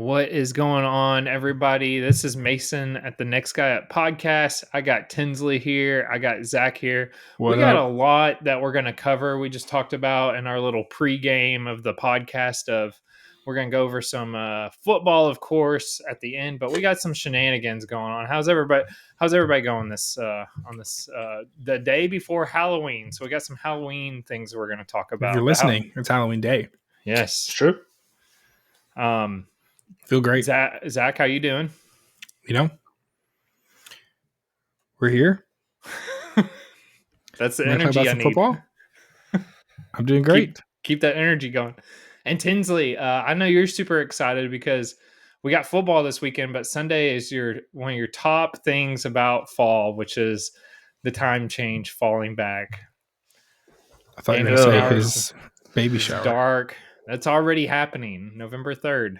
What is going on, everybody? This is Mason at the Next Guy Up podcast. I got Tinsley here. I got Zach here. What we got up? a lot that we're going to cover. We just talked about in our little pregame of the podcast we're going to go over some football, of course, at the end, but we got some shenanigans going on. How's everybody going the day before Halloween? So we got some Halloween things we're going to talk about. If you're listening, it's Halloween day. Yes. True. Feel great. Zach, how you doing? We're here. That's the We're energy I need. Football. I'm doing great. Keep that energy going. And Tinsley, I know you're super excited because we got football this weekend, but Sunday is one of your top things about fall, which is the time change falling back. I thought you were going to say his baby shower. Dark. That's already happening. November 3rd.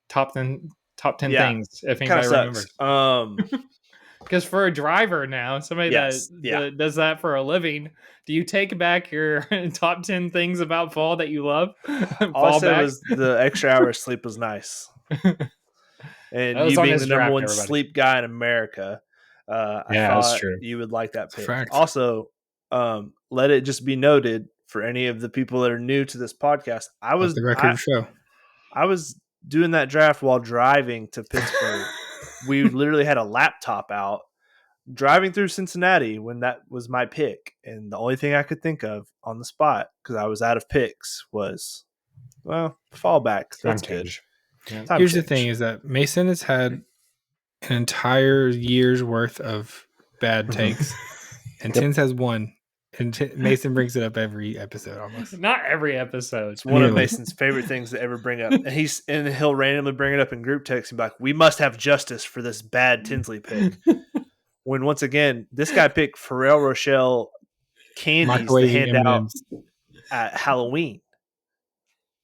Top 10 things, if anybody remembers. Because for a driver now, somebody that does that for a living, do you take back your top 10 things about fall that you love? All I said was the extra hour of sleep was nice. And you being the number one sleep guy in America, I thought you would like that pick. Also, let it just be noted for any of the people that are new to this podcast, I was doing that draft while driving to Pittsburgh. We literally had a laptop out driving through Cincinnati when that was my pick. And the only thing I could think of on the spot, because I was out of picks, was, fallback. That's good. Yeah. Here's the thing is that Mason has had an entire year's worth of bad takes. And Tins has one. And Mason brings it up every episode almost. Not every episode. It's one of Mason's favorite things to ever bring up. And he'll randomly bring it up in group text and be like, we must have justice for this bad Tinsley pick. When once again, this guy picked Ferrero Rocher candies to hand out at Halloween.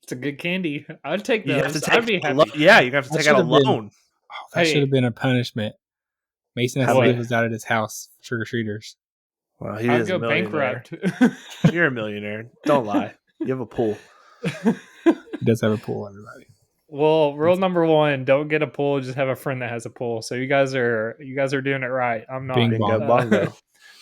It's a good candy. I'd take those. I'd be happy. You're going to have to take out a loan. That should have been a punishment. Mason has to leave us out at his house, trick-or-treaters. Well, I'd go bankrupt. You're a millionaire. Don't lie. You have a pool. He does have a pool, everybody. Well, rule number one: don't get a pool. Just have a friend that has a pool. So you guys are doing it right. I'm not. Bingo, bongo.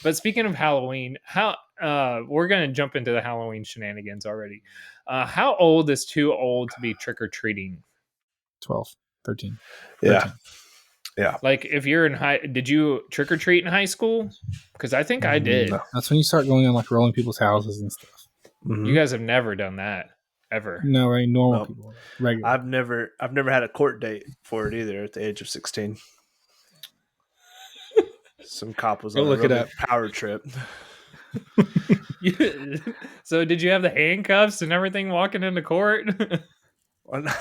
But speaking of Halloween, we're gonna jump into the Halloween shenanigans already. How old is too old to be trick or treating? 12, 13. Yeah. 13. Yeah. Like if you're did you trick or treat in high school? Because I think I did. No. That's when you start going on like rolling people's houses and stuff. Mm-hmm. You guys have never done that ever. No, right? Normal people. Regular. I've never had a court date for it either at the age of 16. Some cop was on a power trip. So did you have the handcuffs and everything walking into court?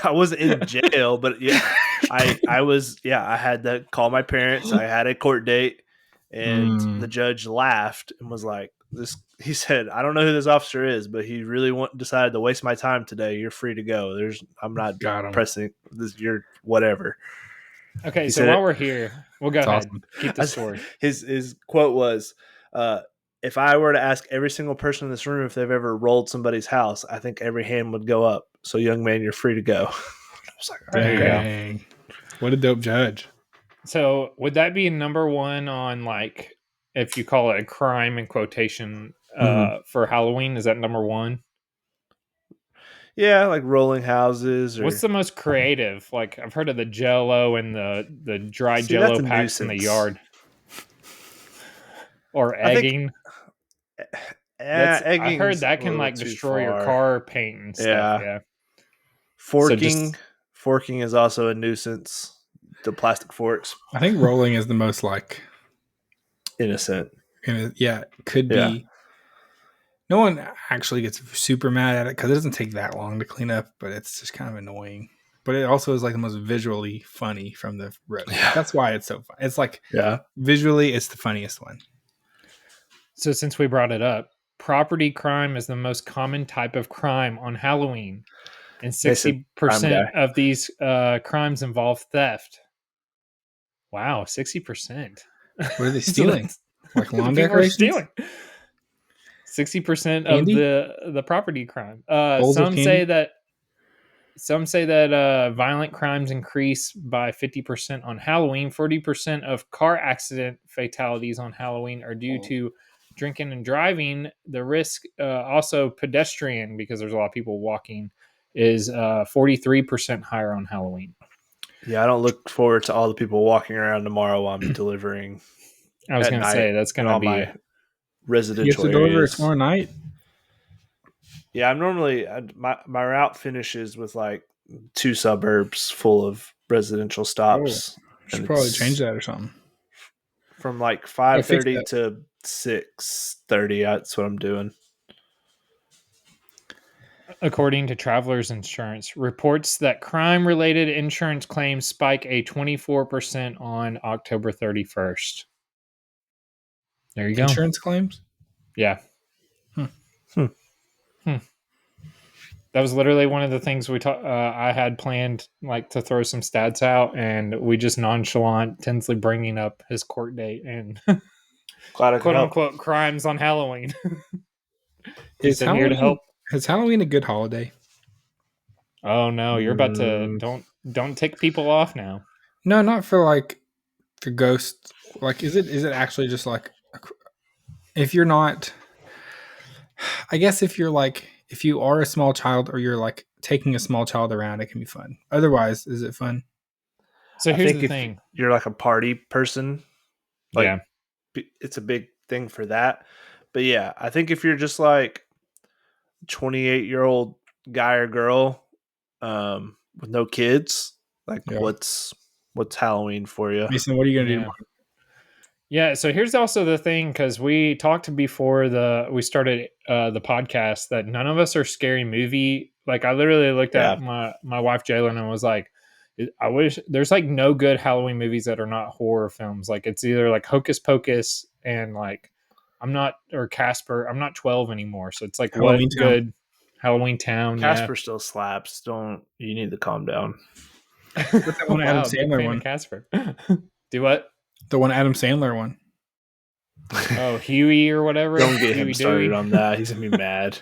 I wasn't in jail, but yeah, I was. Yeah, I had to call my parents. I had a court date, and the judge laughed and was like, "This." He said, "I don't know who this officer is, but he really decided to waste my time today. You're free to go. I'm not pressing this. You're whatever." Okay, so while we're here, we'll go ahead. Awesome. Keep the story. His quote was, if I were to ask every single person in this room if they've ever rolled somebody's house, I think every hand would go up. So, young man, you're free to go. I was like, all right, dang. What a dope judge. So, would that be number one on, like, if you call it a crime in quotation for Halloween? Is that number one? Yeah, like rolling houses. What's the most creative? Like, I've heard of the Jell-O and the dry Jell-O packs in the yard. Or egging. I heard that can like destroy your car paint and stuff. Yeah. Forking is also a nuisance. The plastic forks. I think rolling is the most like innocent. Yeah, it could be. No one actually gets super mad at it because it doesn't take that long to clean up, but it's just kind of annoying. But it also is like the most visually funny from the road. Yeah. That's why it's so fun. It's like visually, it's the funniest one. So since we brought it up, property crime is the most common type of crime on Halloween. And 60% of these crimes involve theft. Wow, 60%. What are they stealing? Like lawn decorations? 60% of the property crime. Some Some say that violent crimes increase by 50% on Halloween. 40% of car accident fatalities on Halloween are due to drinking and driving. The risk, also pedestrian, because there's a lot of people walking, is 43% higher on Halloween. Yeah, I don't look forward to all the people walking around tomorrow while I'm delivering. I was going to say that's going to be my residential You have to deliver areas. it tomorrow night. Yeah, I'm normally my route finishes with like 2 suburbs full of residential stops. Should probably change that or something. From like Fix 5:30 that. to 6:30. That's what I'm doing. According to Travelers Insurance, reports that crime-related insurance claims spike a 24% on October 31st. There you go. Insurance claims? Yeah. That was literally one of the things I had planned, like to throw some stats out, and we just nonchalant Tinsley bringing up his court date and Glad I could quote help. unquote crimes on Halloween. Is I'm here to help. Is Halloween a good holiday? Oh no, you're about to don't tick people off now. No, not for like the ghost. Like, is it actually just like if you're not? I guess if you are a small child or you're like taking a small child around, it can be fun. Otherwise, is it fun? So here's the thing: you're like a party person, like, yeah, it's a big thing for that. But yeah, I think if you're just like 28-year-old guy or girl, with no kids, like what's Halloween for you? Mason, what are you gonna do? Yeah, so here's also the thing, because we talked before we started the podcast that none of us are scary movie. Like, I literally looked at my wife Jalen and was like, I wish there's like no good Halloween movies that are not horror films. Like, it's either like Hocus Pocus and like Casper. I'm not 12 anymore, so it's like Halloween what good Halloween Town. Casper still slaps. You need to calm down. What's that one Adam Sandler one? Casper. Do what? The one Adam Sandler one. Oh, Huey or whatever. Don't get him started on that. He's gonna be mad.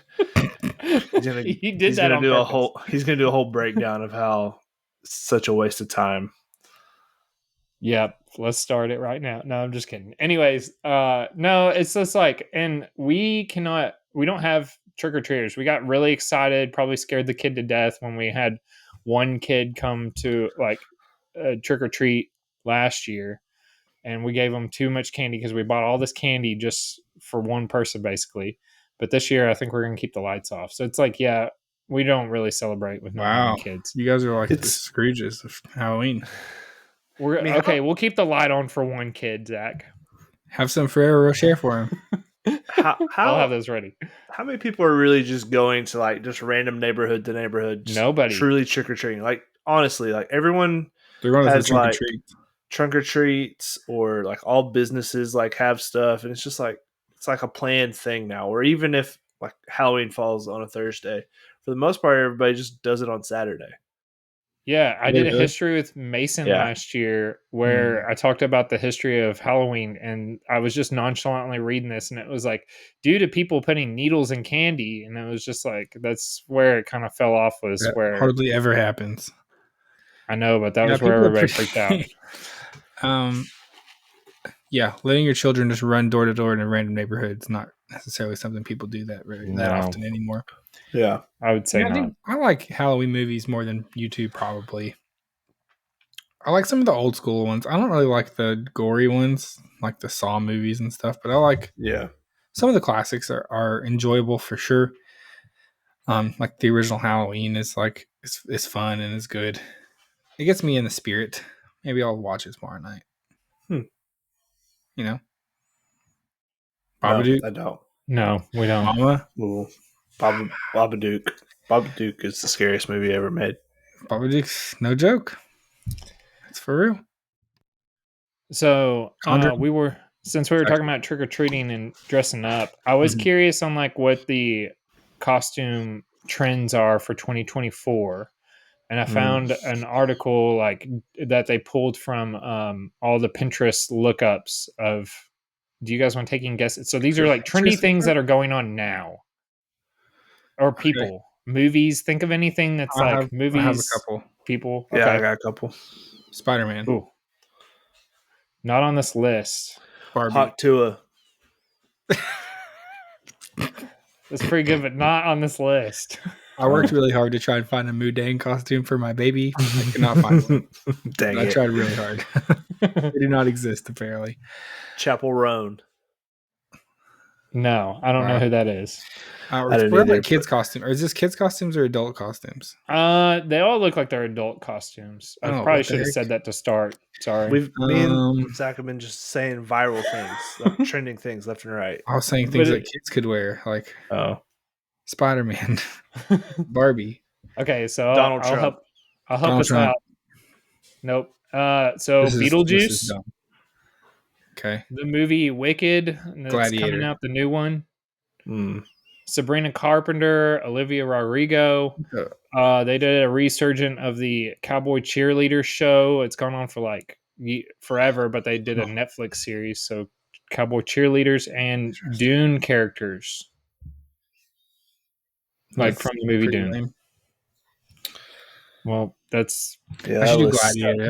He's gonna do a whole breakdown of how it's such a waste of time. Yep, let's start it right now. No, I'm just kidding. Anyways, no, it's just like, and we don't have trick-or-treaters. We got really excited, probably scared the kid to death when we had one kid come to like trick-or-treat last year. And we gave them too much candy because we bought all this candy just for one person, basically. But this year, I think we're going to keep the lights off. So it's like, yeah, we don't really celebrate with kids. You guys are like the Scrooges of Halloween. We'll keep the light on for one kid, Zach. Have some Ferrero Rocher for him. I'll have those ready. How many people are really just going to like just random neighborhood to neighborhood? Nobody. Truly trick-or-treating. Like, honestly, like everyone has like trunk or treats, or like all businesses like have stuff, and it's just like it's like a planned thing now. Or even if like Halloween falls on a Thursday, for the most part, everybody just does it on Saturday. Yeah, I did a history with Mason last year where I talked about the history of Halloween, and I was just nonchalantly reading this, and it was like due to people putting needles in candy, and it was just like that's where it kind of fell off. Was where hardly ever happens. I know, but that was where everybody freaked out. Yeah, letting your children just run door to door in a random neighborhood is not necessarily something people do that often anymore. Yeah, I would say not. I like Halloween movies more than you two, probably. I like some of the old school ones. I don't really like the gory ones, like the Saw movies and stuff, but I like some of the classics are enjoyable for sure. Like the original Halloween is like it's fun and it's good. It gets me in the spirit. Maybe I'll watch it tomorrow night. You know, Babadook. No, I don't. No, we don't. Mama. Ooh, Babadook. Babadook is the scariest movie ever made. Babadook's no joke. It's for real. So since we were talking about trick or treating and dressing up, I was curious on like what the costume trends are for 2024. And I found an article like that they pulled from all the Pinterest lookups of. Do you guys want taking guesses? So these are like trendy things that are going on now, or people. movies. Think of anything that's movies. I have a couple. People. Yeah, Okay. I got a couple. Spider-Man. Ooh. Not on this list. Barbie. Hot Tua. It's pretty good, but not on this list. I worked really hard to try and find a Mudang costume for my baby. I could not find one. Dang I it. tried really hard. They do not exist, apparently. Chapel Roan. No, I don't know who that is. I didn't either, kids' costume. Or is this kids' costumes or adult costumes? They all look like they're adult costumes. I probably should have said that to start. Sorry. Me and Zach have been just saying viral things, trending things left and right. I was saying things that kids could wear, like Spider-Man, Barbie. Okay, so Donald Trump. I'll help us out. Nope. So Beetlejuice. Okay. The movie Wicked. That's coming out, the new one. Sabrina Carpenter, Olivia Rodrigo. They did a resurgent of the Cowboy Cheerleader show. It's gone on for like forever, but they did a Netflix series. So Cowboy Cheerleaders and Dune characters. Like from the movie Dune. Lame. Well, that's... Yeah, I should do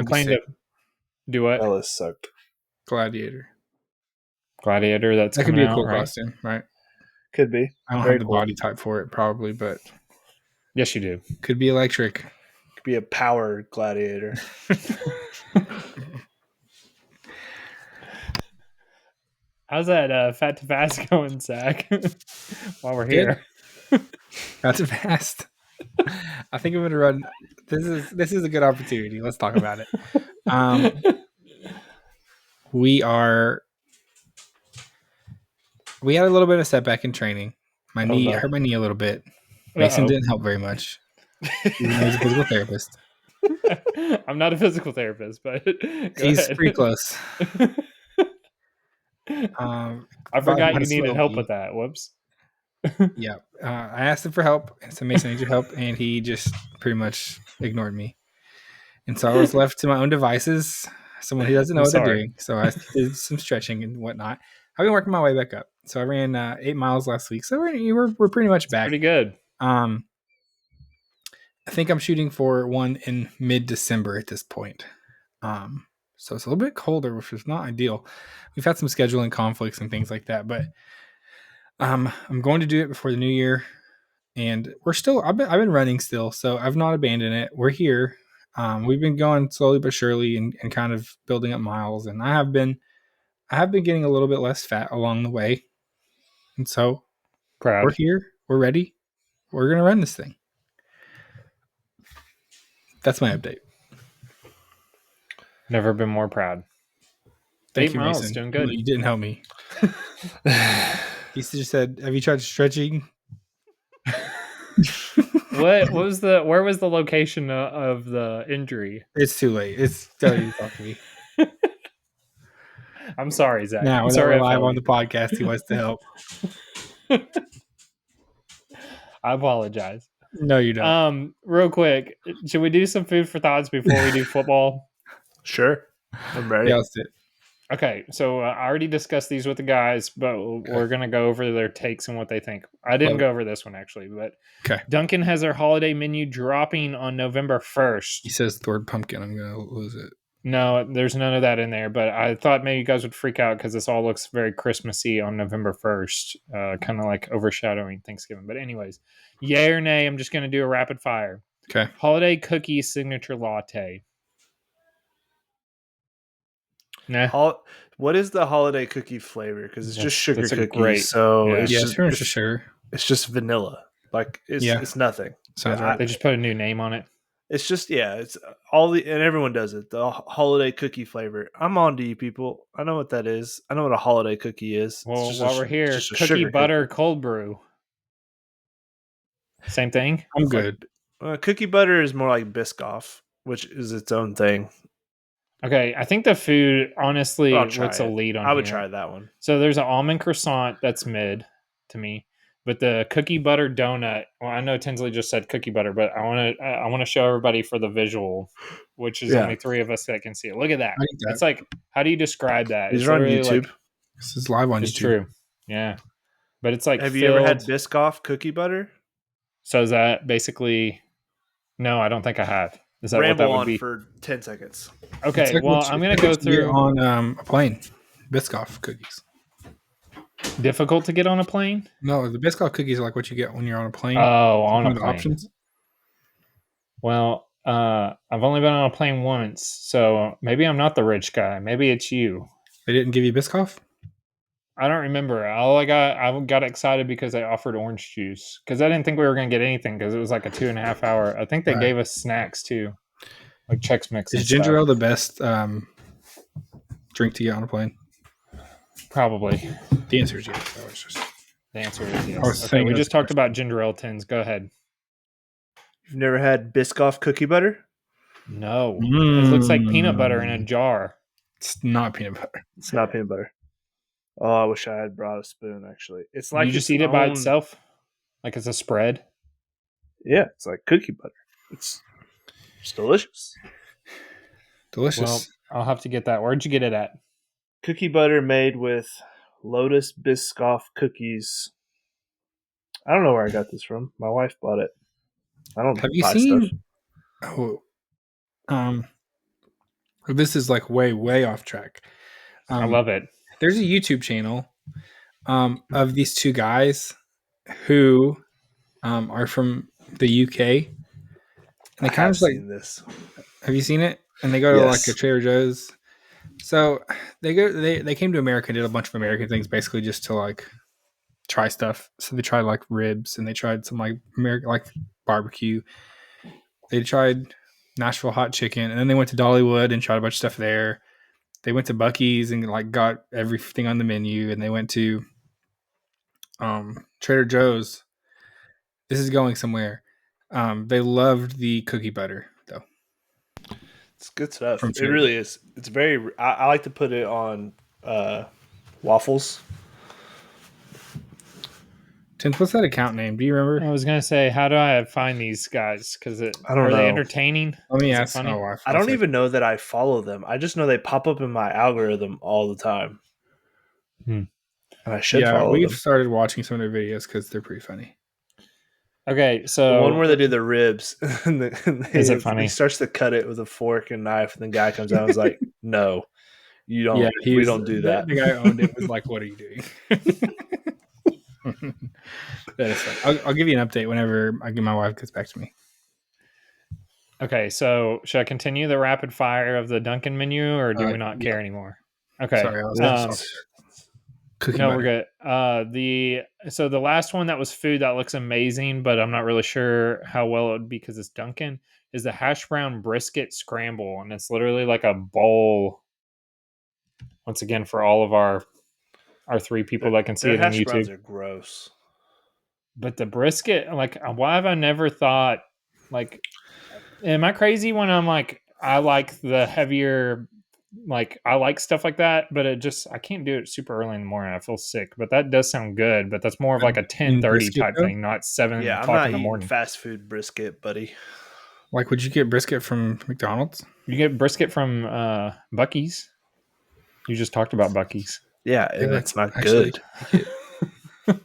Gladiator. Do what? That list sucked. Gladiator. That could be a cool costume, right? Could be. I don't have the body type for it, probably, but... Yes, you do. Could be electric. Could be a power gladiator. How's that Fat to Fast going, Zach? While we're here. Fat to Fast. I think I'm going to run... This is a good opportunity. Let's talk about it. We had a little bit of setback in training. I hurt my knee a little bit. Mason didn't help very much. Even though he's a physical therapist. I'm not a physical therapist, but he's pretty close. I forgot you needed help with that. Whoops. Yeah. I asked him for help. I said, Mason, I need your help. And he just pretty much ignored me. And so I was left to my own devices. Someone who doesn't know what they're doing. So I did some stretching and whatnot. I've been working my way back up. So I ran 8 miles last week. So we're pretty much back. Pretty good. I think I'm shooting for one in mid-December at this point. So it's a little bit colder, which is not ideal. We've had some scheduling conflicts and things like that, but I'm going to do it before the new year. And I've been running still, so I've not abandoned it. We're here. We've been going slowly but surely and kind of building up miles. And I have been getting a little bit less fat along the way. And so we're here. We're ready. We're going to run this thing. That's my update. Never been more proud. Thank 8 you, miles, Mason. doing good. You didn't help me. He just said, "Have you tried stretching?" Where was the location of the injury? It's too late. It's telling you to talk to me. I'm sorry, Zach. Now we're live on the podcast. He wants to help. I apologize. No, you don't. Real quick, should we do some food for thoughts before we do football? Sure. I'm ready. Yeah, let's do it. Okay, so I already discussed these with the guys, but we're going to go over their takes and what they think. I didn't go over this one, actually, but Dunkin' has their holiday menu dropping on November 1st. He says the word pumpkin. I'm going to lose it. No, there's none of that in there, but I thought maybe you guys would freak out because this all looks very Christmassy on November 1st, kind of like overshadowing Thanksgiving. But anyways, yay or nay, I'm just going to do a rapid fire. Okay. Holiday cookie signature latte. Nah. What is the holiday cookie flavor? Because it's just sugar cookies. Great. So it's just sugar. It's just vanilla. Like it's nothing. They just put a new name on it. It's just it's and everyone does it. The holiday cookie flavor. I'm on to you people. I know what that is. I know what a holiday cookie is. Well, while we're here, cookie butter cold brew. Same thing. I'm good. Cookie butter is more like Biscoff, which is its own thing. Okay, I think the food honestly looks a lead on. I would try that one. So there's an almond croissant that's mid to me, but the cookie butter donut. Well, I know Tinsley just said cookie butter, but I want to show everybody for the visual, which is only 3 of us that can see it. Look at that. It's like, how do you describe that? These are on YouTube. This is live on YouTube. It's true. Yeah, but it's like. Have you ever had Biscoff cookie butter? So is that basically? No, I don't think I have. Is that Ramble what that would on be? for 10 seconds. Okay, It's well, what I'm you- going to it's go what you get through. on a plane. Biscoff cookies. Difficult to get on a plane? No, the Biscoff cookies are like what you get when you're on a plane. Oh, on One a of the plane. options. Well, I've only been on a plane once, so maybe I'm not the rich guy. Maybe it's you. They didn't give you Biscoff? I don't remember. I got excited because they offered orange juice because I didn't think we were going to get anything because it was like a 2.5 hour. I think they Right. gave us snacks too, like Chex Mix. Is and ginger stuff. ale the best drink to get on a plane? Probably. The answer is yes. That was just The answer is yes. I was Okay, saying we that's just the talked question. about ginger ale tins. Go ahead. You've never had Biscoff cookie butter? No, it looks like peanut butter in a Mm. jar. It's not peanut butter. It's not peanut butter. Oh, I wish I had brought a spoon, actually. It's like You just its eat it by own- itself, like it's a spread. Yeah, it's like cookie butter. It's delicious. Delicious. Well, I'll have to get that. Where'd you get it at? Cookie butter made with Lotus Biscoff cookies. I don't know where I got this from. My wife bought it. I don't Have you buy seen? stuff. This is like way off track. I love it. There's a YouTube channel of these two guys who are from the UK. And they I kind have of like, seen this. have you seen it? And they go to like Yes. a Trader Joe's. So they came to America and did a bunch of American things, basically just to like try stuff. So they tried like ribs and they tried some like American like barbecue. They tried Nashville hot chicken, and then they went to Dollywood and tried a bunch of stuff there. They went to Buc-ee's and like got everything on the menu, and they went to Trader Joe's. This is going somewhere. They loved the cookie butter though. It's good stuff. From It Trader really is. It's very. I like to put it on waffles. Tins, what's that account name? Do you remember? I was gonna say, how do I find these guys? Because I don't are they know. entertaining? Let me Is it ask funny? my wife. I don't even know that I follow them. I just know they pop up in my algorithm all the time. And I should follow we've them. started watching some of their videos because they're pretty funny. Okay, The so one where they do the ribs. And Is it funny? He starts to cut it with a fork and knife, and the guy comes out and is like, "No, you don't. Yeah, we don't do that." The guy who owned it was like, "What are you doing?" That is fun. I'll give you an update whenever my wife gets back to me. okay, so should I continue the rapid fire of the Dunkin' menu, or do we not yeah. care anymore? Okay, Sorry, I was cookie no, butter. we're good. The last one that was food that looks amazing, but I'm not really sure how well it would be because it's Dunkin', is the hash brown brisket scramble, and it's literally like a bowl. Once again, for all of our three people that can see Their it on hash browns YouTube, are gross. but the brisket, like, why have I never thought, like, am I crazy when I'm like, I like the heavier, like, I like stuff like that, but I can't do it super early in the morning. I feel sick, but that does sound good, but that's more of like a 10:30 brisket, type though? thing, not 7 Yeah, I'm o'clock not in the eating morning. fast food brisket, buddy. Like, would you get brisket from McDonald's? You get brisket from Buc-ee's. You just talked about Buc-ee's. Yeah, and Yeah, it's not actually, good.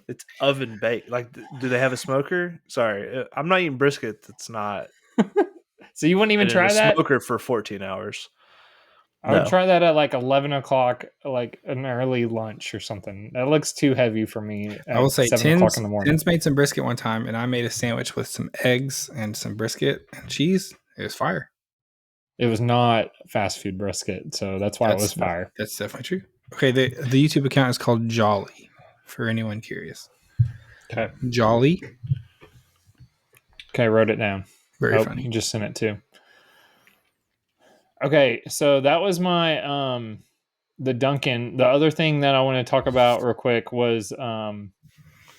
It's oven baked. Like, do they have a smoker? Sorry, I'm not eating brisket. That's not So you wouldn't even been in try a that? smoker for 14 hours. I would No. try that at like 11 o'clock, like an early lunch or something. That looks too heavy for me at I will say 7 o'clock in the morning. Tins made some brisket one time, and I made a sandwich with some eggs and some brisket and cheese. It was fire. It was not fast food brisket, so that's why it was fire. That's definitely true. Okay, the YouTube account is called Jolly, for anyone curious. Okay. Jolly. Okay, wrote it down. Very funny. You just sent it too. Okay, so that was my the Dunkin'. The other thing that I want to talk about real quick was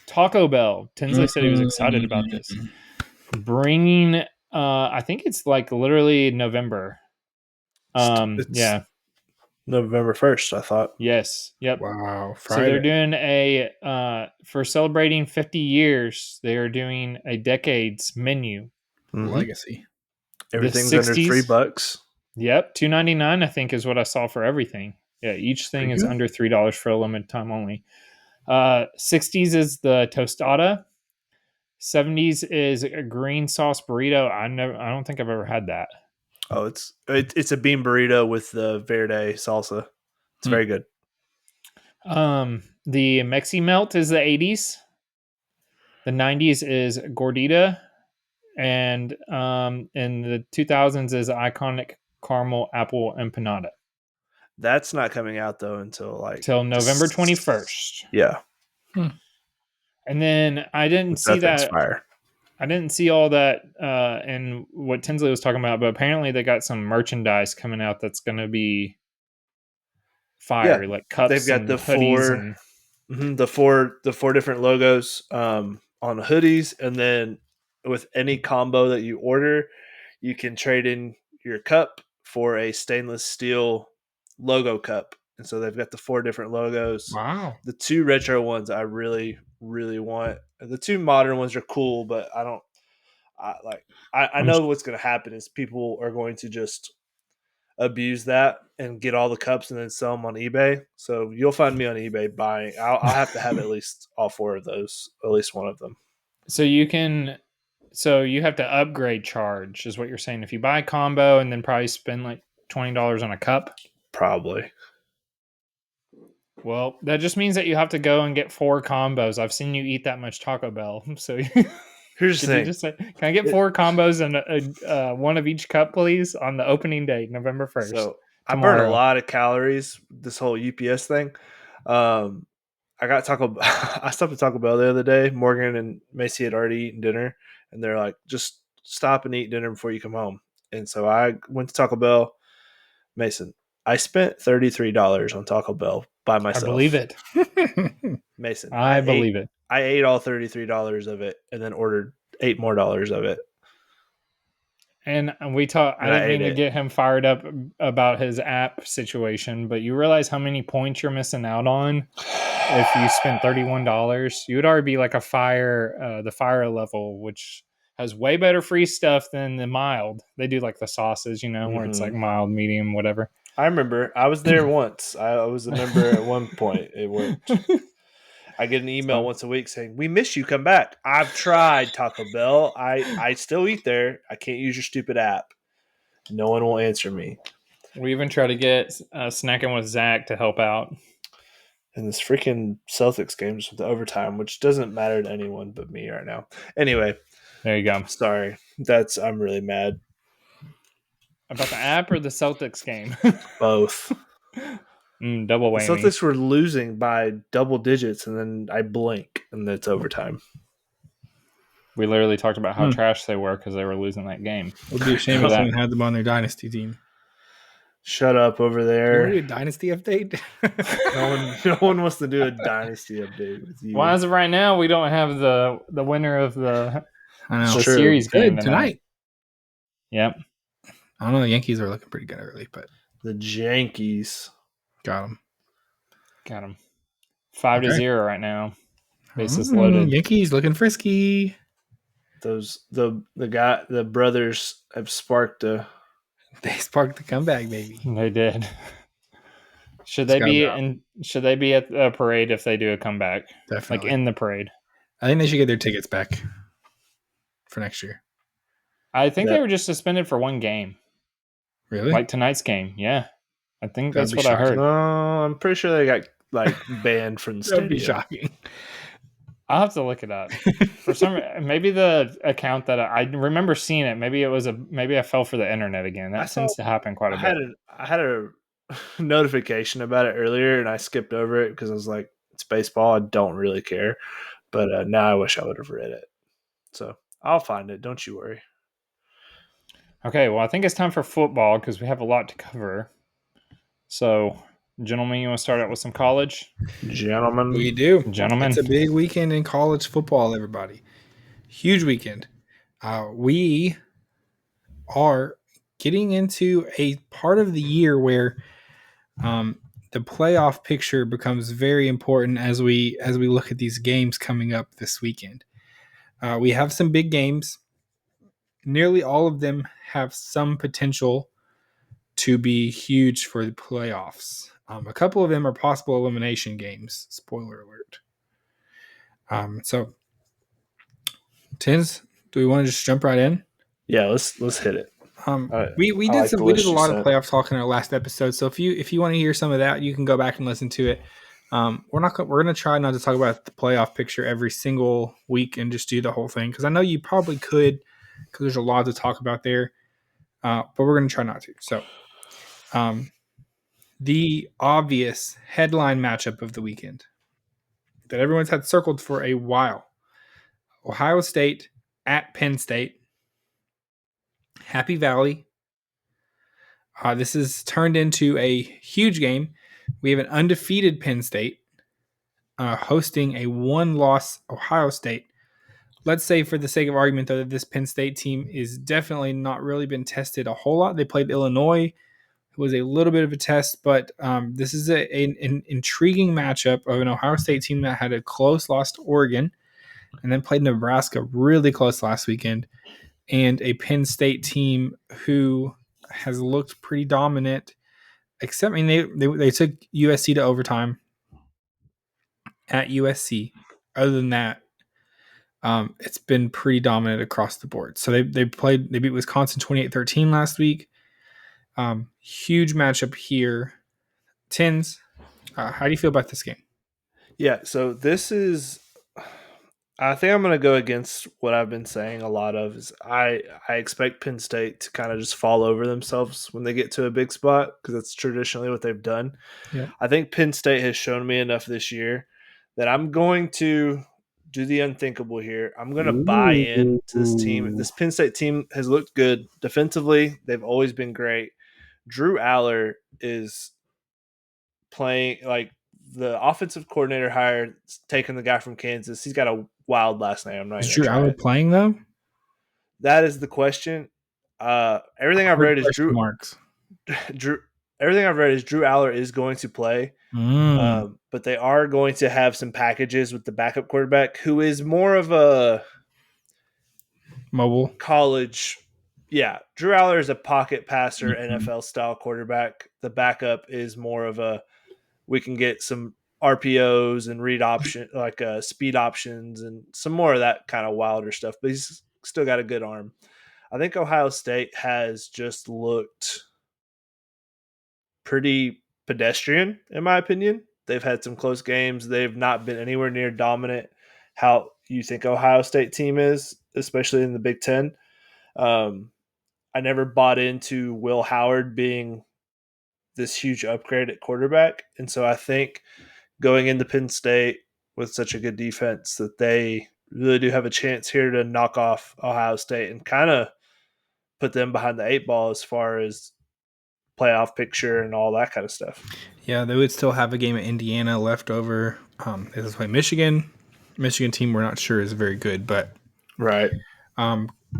Taco Bell. Tinsley said he was excited about this. Bringing I think it's like literally November. It's Yeah. November 1st, I thought. Yes. Yep. Wow. So they're doing for celebrating 50 years, they are doing a decades menu. Legacy. Everything's under $3. Yep, $2.99 I think is what I saw for everything. Yeah, each thing is under $3 for a limited time only. 60s is the tostada. 70s is a green sauce burrito. I don't think I've ever had that. Oh, it's a bean burrito with the verde salsa. It's very good. The Mexi Melt is the 80s. The 90s is Gordita, and in the 2000s is iconic caramel apple empanada. That's not coming out though until till November 21st. Yeah. And then I didn't see that. Fire. I didn't see all that in what Tinsley was talking about, but apparently they got some merchandise coming out that's going to be fire, like cups. They've got and the hoodies the four different logos on hoodies, and then with any combo that you order, you can trade in your cup for a stainless steel logo cup. And so they've got the 4 different logos. Wow. The 2 retro ones I really, really want. The 2 modern ones are cool, but I know what's going to happen is people are going to just abuse that and get all the cups and then sell them on eBay. So you'll find me on eBay buying. I'll have to have at least all 4 of those, at least one of them. So you have to upgrade charge is what you're saying. If you buy a combo and then probably spend like $20 on a cup. Probably. Well, that just means that you have to go and get 4 combos. I've seen you eat that much Taco Bell. So here's the thing. Just say, can I get 4 combos and one of each cup, please, on the opening date, November 1st? So tomorrow. I burned a lot of calories this whole UPS thing. I got I stopped at Taco Bell the other day. Morgan and Macy had already eaten dinner, and they're like, just stop and eat dinner before you come home. And so I went to Taco Bell. Mason, I spent $33 on Taco Bell by myself. I believe it. Mason, I believe it. I ate all $33 of it and then ordered $8 more of it. And we talked. I didn't mean to get him fired up about his app situation, but you realize how many points you're missing out on if you spend $31. You would already be like the fire level, which has way better free stuff than the mild. They do like the sauces, where it's like mild, medium, whatever. I remember. I was there once. I was a member at one point. It worked. I get an email once a week saying, "We miss you. Come back." I've tried Taco Bell. I still eat there. I can't use your stupid app. No one will answer me. We even try to get Snacking with Zach to help out. And this freaking Celtics game just with the overtime, which doesn't matter to anyone but me right now. Anyway. There you go. Sorry. I'm really mad. About the app or the Celtics game? Both. Double whammy. The Celtics were losing by double digits, and then I blink, and it's overtime. We literally talked about how trash they were because they were losing that game. It would be a shame if someone had them on their dynasty team. Shut up over there. You want to do a dynasty update? No one wants to do a dynasty update with you. Well, as of right now, we don't have the winner of the series game tonight. Yep. I don't know. The Yankees are looking pretty good early, but the Yankees got them 5-0 right now. Bases loaded. Yankees looking frisky. The brothers have sparked the comeback, baby. They did. Should they be at the parade if they do a comeback? Definitely. Like in the parade. I think they should get their tickets back for next year. I think they were just suspended for 1 game. Really? Like tonight's game. Yeah. I think that's what I heard. No, I'm pretty sure they got banned from the stadium. That'd be shocking. I'll have to look it up. For maybe the account that I remember seeing it. Maybe I fell for the internet again. That tends to happen quite a bit. I had a notification about it earlier, and I skipped over it because I was like, "It's baseball. I don't really care." But now I wish I would have read it. So I'll find it. Don't you worry. Okay. Well, I think it's time for football because we have a lot to cover. So. Gentlemen, you want to start out with some college? Gentlemen. We do. Gentlemen. It's a big weekend in college football, everybody. Huge weekend. We are getting into a part of the year where the playoff picture becomes very important as we look at these games coming up this weekend. We have some big games. Nearly all of them have some potential to be huge for the playoffs. A couple of them are possible elimination games. Spoiler alert. So Tins, do we want to just jump right in? Yeah, let's hit it. We I like the did list a you lot of sent. playoff talk in our last episode. So if you want to hear some of that, you can go back and listen to it. We're going to try not to talk about the playoff picture every single week and just do the whole thing, because I know you probably could, because there's a lot to talk about there. But we're going to try not to. So, the obvious headline matchup of the weekend that everyone's had circled for a while: Ohio State at Penn State. Happy Valley. This has turned into a huge game. We have an undefeated Penn State hosting a one-loss Ohio State. Let's say, for the sake of argument, though, that this Penn State team is definitely not really been tested a whole lot. They played Illinois, who was a little bit of a test, but this is an intriguing matchup of an Ohio State team that had a close loss to Oregon and then played Nebraska really close last weekend, and a Penn State team who has looked pretty dominant. Except, I mean, they took USC to overtime at USC. Other than that, it's been pretty dominant across the board. So they beat Wisconsin 28-13 last week. Huge matchup here. Tins, how do you feel about this game? Yeah, so this is, I think I'm going to go against what I've been saying a lot of. Is I expect Penn State to kind of just fall over themselves when they get to a big spot, because that's traditionally what they've done. Yeah. I think Penn State has shown me enough this year that I'm going to do the unthinkable here. I'm going to buy in to this team. This Penn State team has looked good defensively. They've always been great. Drew Aller is playing like the offensive coordinator hired, taking the guy from Kansas. He's got a wild last name. I'm not Is even Drew try Aller it. playing though? That is the question. Everything I've read is Drew. Everything I've read is Drew Aller is going to play, but they are going to have some packages with the backup quarterback, who is more of a mobile college. Yeah, Drew Aller is a pocket passer, NFL style quarterback. The backup is more of a, we can get some RPOs and read option, like speed options and some more of that kind of wilder stuff, but he's still got a good arm. I think Ohio State has just looked pretty pedestrian, in my opinion. They've had some close games. They've not been anywhere near dominant how you think Ohio State team is, especially in the Big Ten. I never bought into Will Howard being this huge upgrade at quarterback. And so I think going into Penn State with such a good defense that they really do have a chance here to knock off Ohio State and kind of put them behind the eight ball as far as playoff picture and all that kind of stuff. Yeah, they would still have a game at Indiana left over. They just play Michigan. Michigan team we're not sure is very good, but right.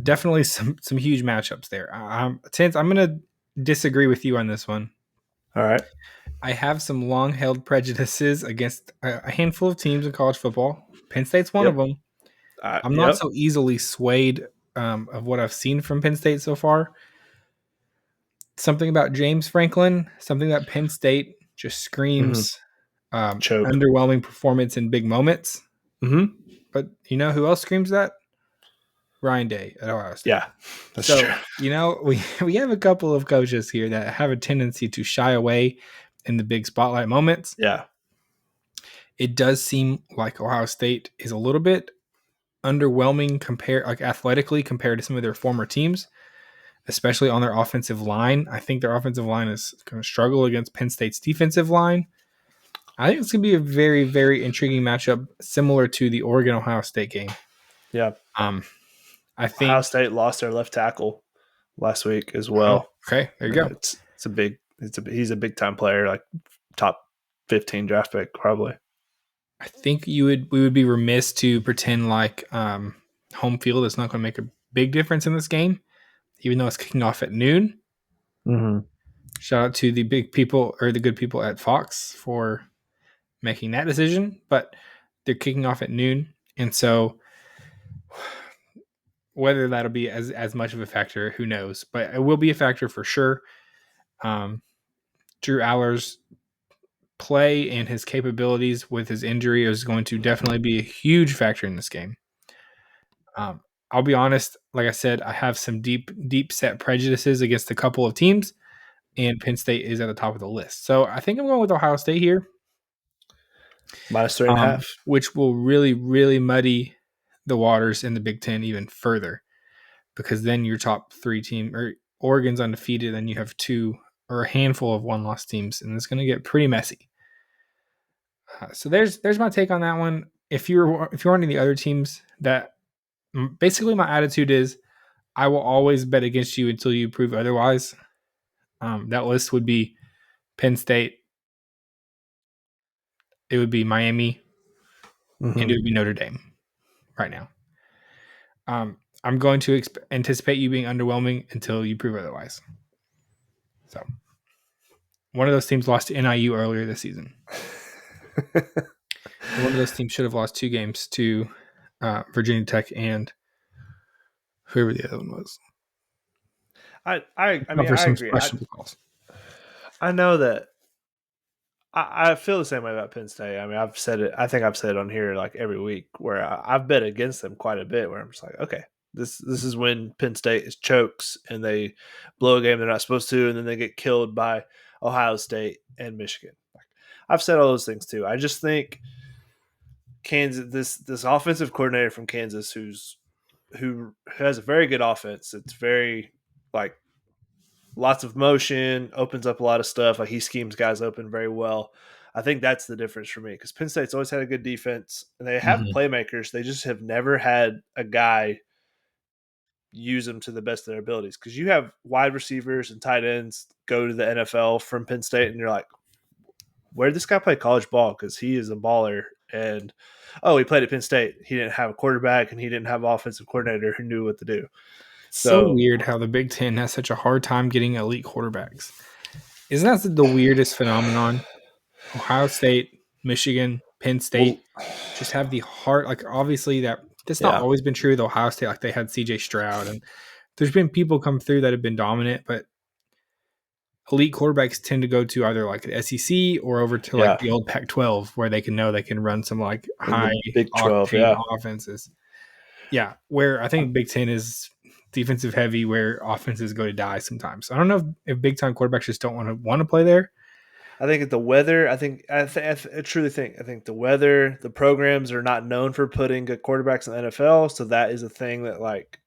Definitely some huge matchups there. Tins, I'm going to disagree with you on this one. All right. I have some long-held prejudices against a handful of teams in college football. Penn State's one of them. I'm not so easily swayed of what I've seen from Penn State so far. Something about James Franklin, something that Penn State just screams underwhelming performance in big moments. Mm-hmm. But you know who else screams that? Ryan Day at Ohio State. Yeah, that's true. You know, we have a couple of coaches here that have a tendency to shy away in the big spotlight moments. Yeah. It does seem like Ohio State is a little bit underwhelming athletically compared to some of their former teams, especially on their offensive line. I think their offensive line is going to struggle against Penn State's defensive line. I think it's going to be a very, very intriguing matchup, similar to the Oregon-Ohio State game. Yeah. I think Ohio State lost their left tackle last week as well. Oh, okay, there you go. He's a big time player, like top 15 draft pick probably. I think we would be remiss to pretend like home field is not going to make a big difference in this game, even though it's kicking off at noon. Mm-hmm. Shout out to the big people or the good people at Fox for making that decision, but they're kicking off at noon, and so whether that'll be as much of a factor, who knows? But it will be a factor for sure. Drew Aller's play and his capabilities with his injury is going to definitely be a huge factor in this game. I'll be honest. Like I said, I have some deep set prejudices against a couple of teams, and Penn State is at the top of the list. So I think I'm going with Ohio State here. -3.5. Which will really, really muddy the waters in the Big Ten even further, because then your top 3 team, or Oregon's undefeated, and you have 2 or a handful of one-loss teams, and it's going to get pretty messy. So there's my take on that one. If you're on any other teams, that basically my attitude is I will always bet against you until you prove otherwise. That list would be Penn State, it would be Miami, and it would be Notre Dame right now. I'm going to anticipate you being underwhelming until you prove otherwise. So one of those teams lost to NIU earlier this season. One of those teams should have lost 2 games to Virginia Tech and whoever the other one was. I mean, I agree. I know that I feel the same way about Penn State. I mean, I've said it. I think I've said it on here like every week, where I've bet against them quite a bit. Where I'm just like, okay, this is when Penn State is chokes and they blow a game they're not supposed to, and then they get killed by Ohio State and Michigan. I've said all those things too. I just think Kansas, this offensive coordinator from Kansas, who has a very good offense. It's very like lots of motion, opens up a lot of stuff. Like he schemes guys open very well. I think that's the difference for me, because Penn State's always had a good defense and they have playmakers. They just have never had a guy use them to the best of their abilities. Because you have wide receivers and tight ends go to the NFL from Penn State, and you're like, where did this guy play college ball? Because he is a baller. And he played at Penn State. He didn't have a quarterback and he didn't have an offensive coordinator who knew what to do. So weird how the Big Ten has such a hard time getting elite quarterbacks. Isn't that the weirdest phenomenon? Ohio State, Michigan, Penn State just have the heart. Like, obviously that's not always been true with Ohio State. Like, they had CJ Stroud, and there's been people come through that have been dominant, but elite quarterbacks tend to go to either like the SEC or over to like the old Pac-12, where they can run some like high Big 12 offenses. Yeah, where I think Big Ten is defensive heavy, where offenses go to die sometimes. I don't know if big time quarterbacks just don't want to play there. I think the weather. I truly think the weather. The programs are not known for putting good quarterbacks in the NFL, so that is a thing that like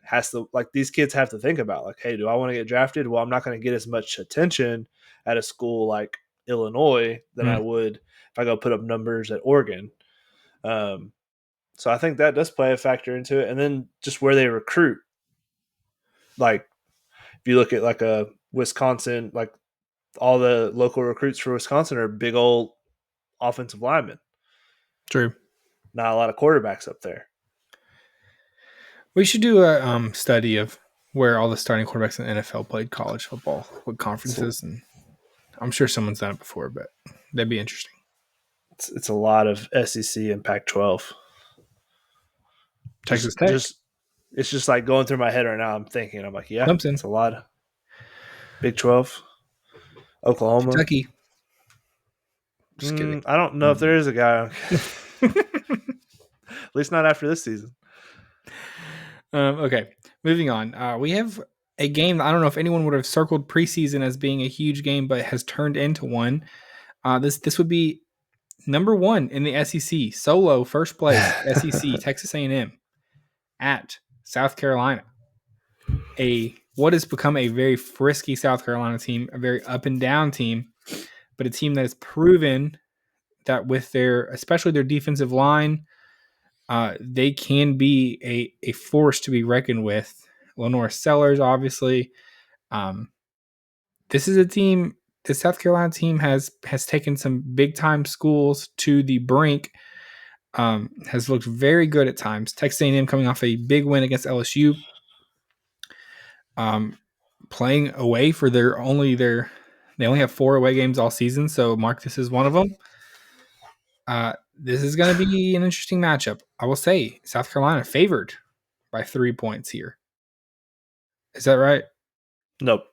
has to, like, these kids have to think about. Like, hey, do I want to get drafted? Well, I'm not going to get as much attention at a school like Illinois than I would if I go put up numbers at Oregon. So I think that does play a factor into it, and then just where they recruit. Like, if you look at like a Wisconsin, like all the local recruits for Wisconsin are big old offensive linemen. True. Not a lot of quarterbacks up there. We should do a study of where all the starting quarterbacks in the NFL played college football, what conferences, and I'm sure someone's done it before, but that'd be interesting. It's a lot of SEC and Pac-12. Texas Tech. It's just like going through my head right now. I'm like, yeah, Clemson. It's a lot of Big 12, Oklahoma, Kentucky. Just kidding. I don't know if there is a guy. At least not after this season. Okay, moving on. We have a game that I don't know if anyone would have circled preseason as being a huge game, but has turned into one. This would be number 1 in the SEC, solo first place SEC, Texas A&M at South Carolina. What has become a very frisky South Carolina team, a very up and down team, but a team that has proven that with especially their defensive line, they can be a force to be reckoned with. Lenore Sellers, obviously. This is a team, the South Carolina team has taken some big-time schools to the brink, has looked very good at times. Texas A&M coming off a big win against LSU. Playing away for they only have 4 away games all season, so mark this as one of them. This is going to be an interesting matchup. I will say South Carolina favored by 3 points here. Is that right? Nope.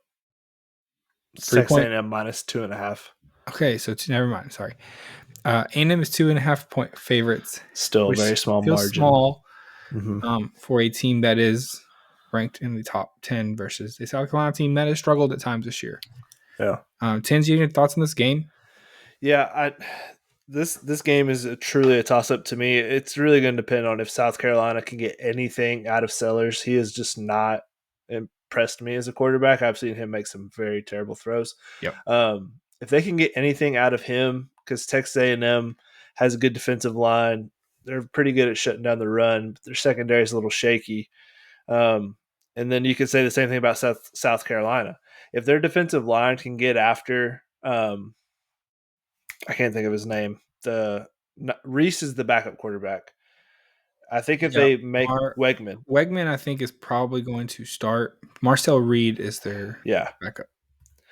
Texas A&M minus 2.5. Okay, so never mind. Sorry. A&M is 2.5 point favorites. Still a very small margin. Small. for a team that is ranked in the top 10 versus a South Carolina team that has struggled at times this year. Yeah. Tins, you have any thoughts on this game? Yeah, this game is truly a toss-up to me. It's really going to depend on if South Carolina can get anything out of Sellers. He has just not impressed me as a quarterback. I've seen him make some very terrible throws. Yep. If they can get anything out of him, because Texas A&M has a good defensive line, they're pretty good at shutting down the run, but their secondary is a little shaky. And then you could say the same thing about South Carolina. If their defensive line can get after I can't think of his name. Reese is the backup quarterback. I think if they make Wegman, I think is probably going to start. Marcel Reed is their backup,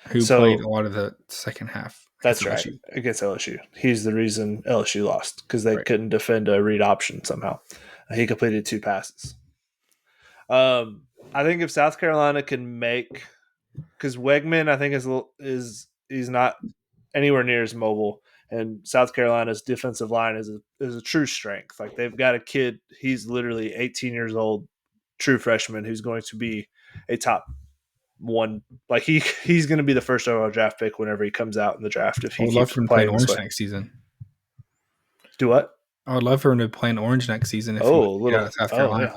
who played a lot of the second half. That's right, against LSU. He's the reason LSU lost because they couldn't defend a read option somehow. He completed 2 passes. I think if South Carolina can make, because Wegman I think he's not anywhere near as mobile, and South Carolina's defensive line is a true strength. Like they've got a kid, he's literally 18 years old, true freshman who's going to be a top one. Like he's going to be the first overall draft pick whenever he comes out in the draft. If he keeps playing orange next season. Do what? I would love for him to play in orange next season. If South Carolina.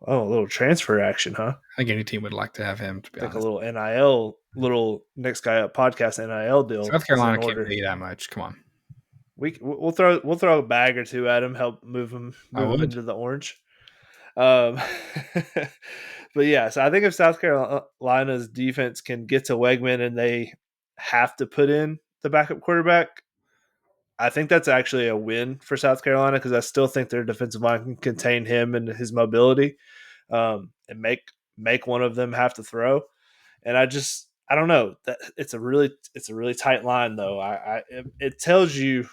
A little transfer action, huh? I think any team would like to have him. To be honest, a little NIL, little next guy up podcast NIL deal. South Carolina can't pay that much. Come on, we'll throw a bag or two at him, help move him into the orange. But yeah, so I think if South Carolina's defense can get to Wegman and they have to put in the backup quarterback, I think that's actually a win for South Carolina because I still think their defensive line can contain him and his mobility, and make one of them have to throw. And I don't know, that it's a really tight line though. It tells you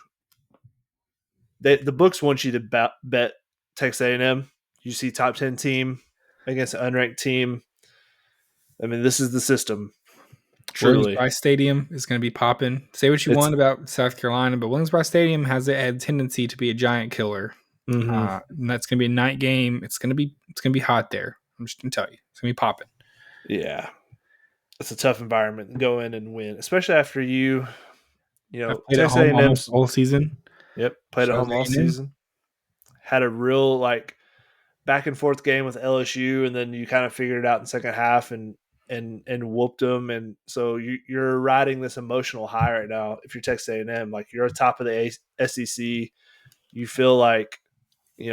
that the books want you to bet Texas A&M. You see top 10 team against an unranked team. I mean, this is the system. Truly. Williams-Brice Stadium is going to be popping. Say what you want about South Carolina, but Williams-Brice Stadium has a tendency to be a giant killer. And that's going to be a night game. It's going to be hot there. I'm just going to tell you, it's going to be popping. Yeah, it's a tough environment to go in and win, especially after you know, Texas A&M all season. Yep, played at home all season. Had a real back and forth game with LSU, and then you kind of figured it out in the second half and whooped them, and so you're riding this emotional high right now. If you're Texas A&M, like you're at top of the SEC, you feel like we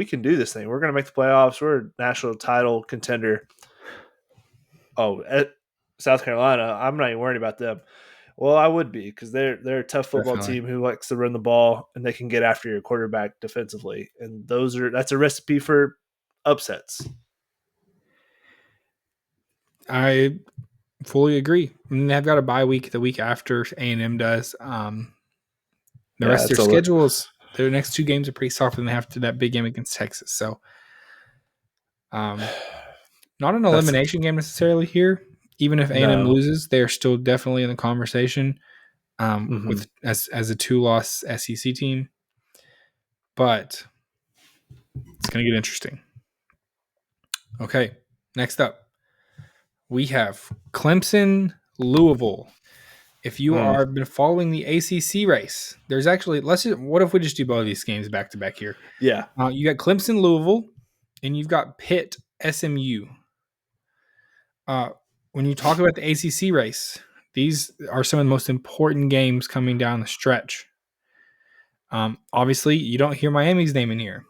can do this thing. We're going to make the playoffs. We're a national title contender. Oh, at South Carolina, I'm not even worried about them. Well, I would be because they're a tough football team who likes to run the ball and they can get after your quarterback defensively, and that's a recipe for upsets. I fully agree. I mean, they've got a bye week the week after A&M does. The rest of their schedules, their next 2 games are pretty soft, and they have that big game against Texas. So, not an elimination game necessarily here. Even if A&M loses, they're still definitely in the conversation with as a 2-loss SEC team. But it's going to get interesting. Okay, next up, we have Clemson, Louisville. If you are been following the ACC race, there's actually what if we just do both of these games back to back here? Yeah, you got Clemson, Louisville, and you've got Pitt, SMU. When you talk about the ACC race, these are some of the most important games coming down the stretch. Obviously, you don't hear Miami's name in here.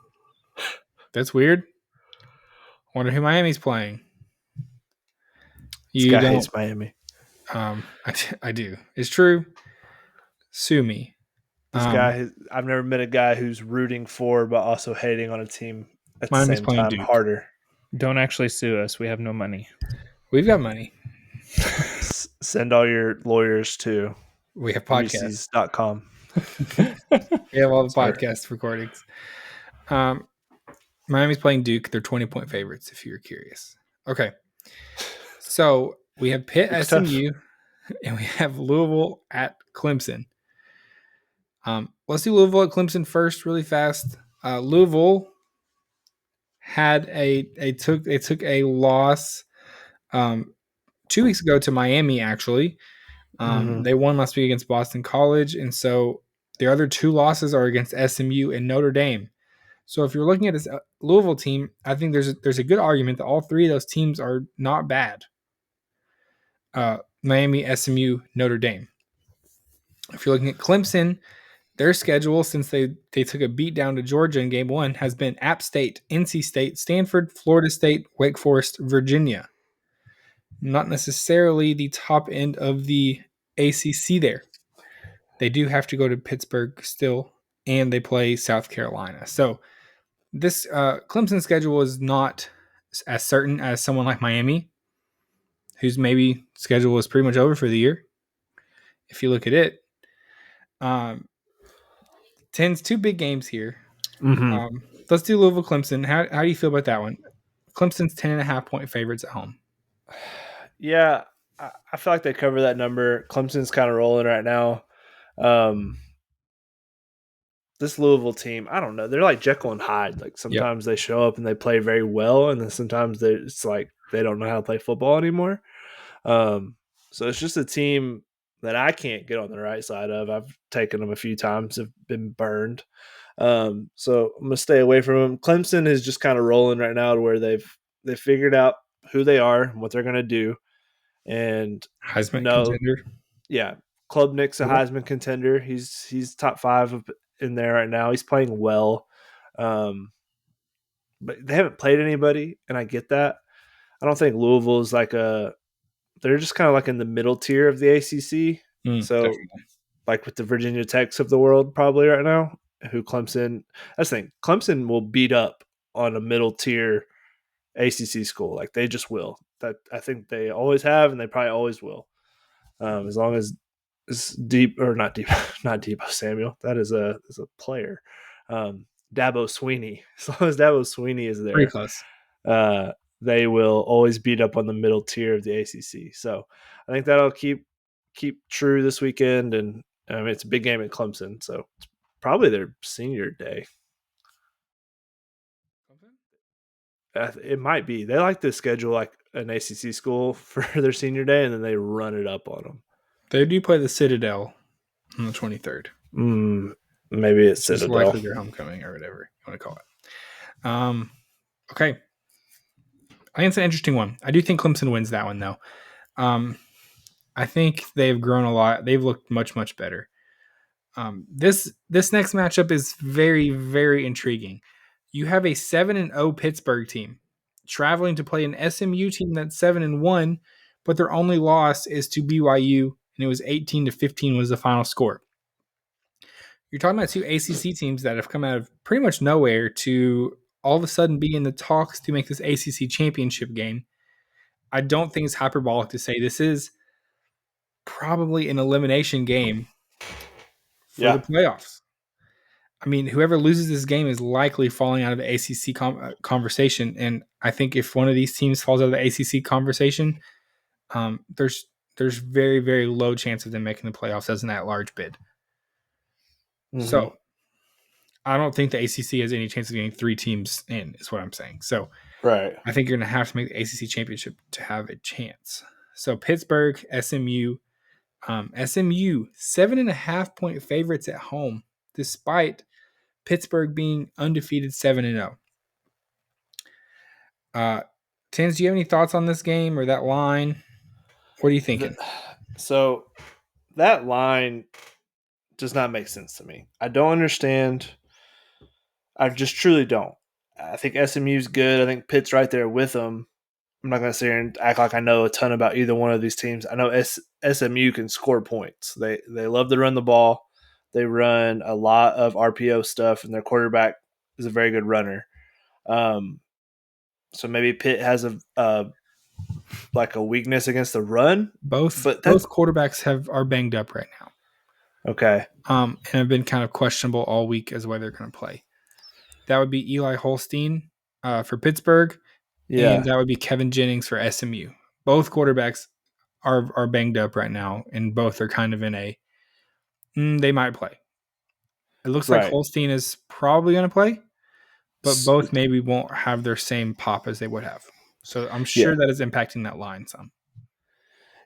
That's weird. I wonder who Miami's playing. This guy hates Miami. I do. It's true. Sue me. This guy, I've never met a guy who's rooting for but also hating on a team at the same time. Duke. Harder. Don't actually sue us. We have no money. We've got money. Send all your lawyers to we have podcasts.com. We have all the podcast recordings. Miami's playing Duke. They're 20-point favorites, if you're curious. Okay. So we have Pitt, SMU, and we have Louisville at Clemson. Let's do Louisville at Clemson first really fast. Louisville took a loss 2 weeks ago to Miami. Actually, they won last week against Boston College, and so the other 2 losses are against SMU and Notre Dame. So if you're looking at this Louisville team, I think there's a good argument that all 3 of those teams are not bad. Miami, SMU, Notre Dame. If you're looking at Clemson, their schedule since they took a beat down to Georgia in game 1 has been App State, NC State, Stanford, Florida State, Wake Forest, Virginia. Not necessarily the top end of the ACC there. They do have to go to Pittsburgh still, and they play South Carolina. So this Clemson schedule is not as certain as someone like Miami, whose maybe schedule is pretty much over for the year. If you look at it, 10's 2 big games here. Let's do Louisville Clemson. How do you feel about that one? Clemson's 10.5-point favorites at home. Yeah, I feel like they cover that number. Clemson's kind of rolling right now. This Louisville team, I don't know. They're like Jekyll and Hyde. Like sometimes they show up and they play very well, and then sometimes it's like they don't know how to play football anymore. So it's just a team that I can't get on the right side of. I've taken them a few times, have been burned. So I'm gonna stay away from them. Clemson is just kind of rolling right now to where they've figured out who they are and what they're gonna do. And Heisman contender. Yeah. Klubnik's a Heisman contender. He's top 5 in there right now. He's playing well. But they haven't played anybody, and I get that. I don't think Louisville is they're just kind of like in the middle tier of the ACC. So definitely. Like with the Virginia Techs of the world probably right now, who Clemson, that's the thing. Clemson will beat up on a middle tier ACC school. Like they just will. That I think they always have, and they probably always will. As long as it's not Debo Samuel. That is a player. Dabo Sweeney. As long as Dabo Sweeney is there, pretty close. They will always beat up on the middle tier of the ACC. So I think that'll keep true this weekend. And I mean, it's a big game at Clemson, so it's probably their senior day. It might be. They like to schedule like an ACC school for their senior day, and then they run it up on them. They do play the Citadel on the 23rd. Maybe it's Citadel. It's likely their homecoming or whatever you want to call it. Okay. I think it's an interesting one. I do think Clemson wins that one, though. I think they've grown a lot. They've looked much, much better. This next matchup is very, very intriguing. You have a 7-0 Pittsburgh team traveling to play an SMU team that's 7-1, but their only loss is to BYU, and it was 18-15 was the final score. You're talking about 2 ACC teams that have come out of pretty much nowhere to all of a sudden be in the talks to make this ACC championship game. I don't think it's hyperbolic to say this is probably an elimination game for the playoffs. I mean, whoever loses this game is likely falling out of the ACC conversation. And I think if one of these teams falls out of the ACC conversation, there's very, very low chance of them making the playoffs as an at-large bid. Mm-hmm. So I don't think the ACC has any chance of getting 3 teams in, is what I'm saying. So right. I think you're going to have to make the ACC championship to have a chance. So Pittsburgh, SMU, 7.5-point favorites at home, despite Pittsburgh being undefeated 7-0. Tins, do you have any thoughts on this game or that line? What are you thinking? So that line does not make sense to me. I don't understand. I just truly don't. I think SMU's good. I think Pitt's right there with them. I'm not going to sit here and act like I know a ton about either one of these teams. I know SMU can score points. They love to run the ball. They run a lot of RPO stuff, and their quarterback is a very good runner. So maybe Pitt has a weakness against the run. Both quarterbacks are banged up right now. Okay. And have been kind of questionable all week as why they're going to play. That would be Eli Holstein for Pittsburgh. Yeah. And that would be Kevin Jennings for SMU. Both quarterbacks are banged up right now, and both are kind of in they might play. It looks like Holstein is probably going to play, but both maybe won't have their same pop as they would have. So I'm sure that is impacting that line some.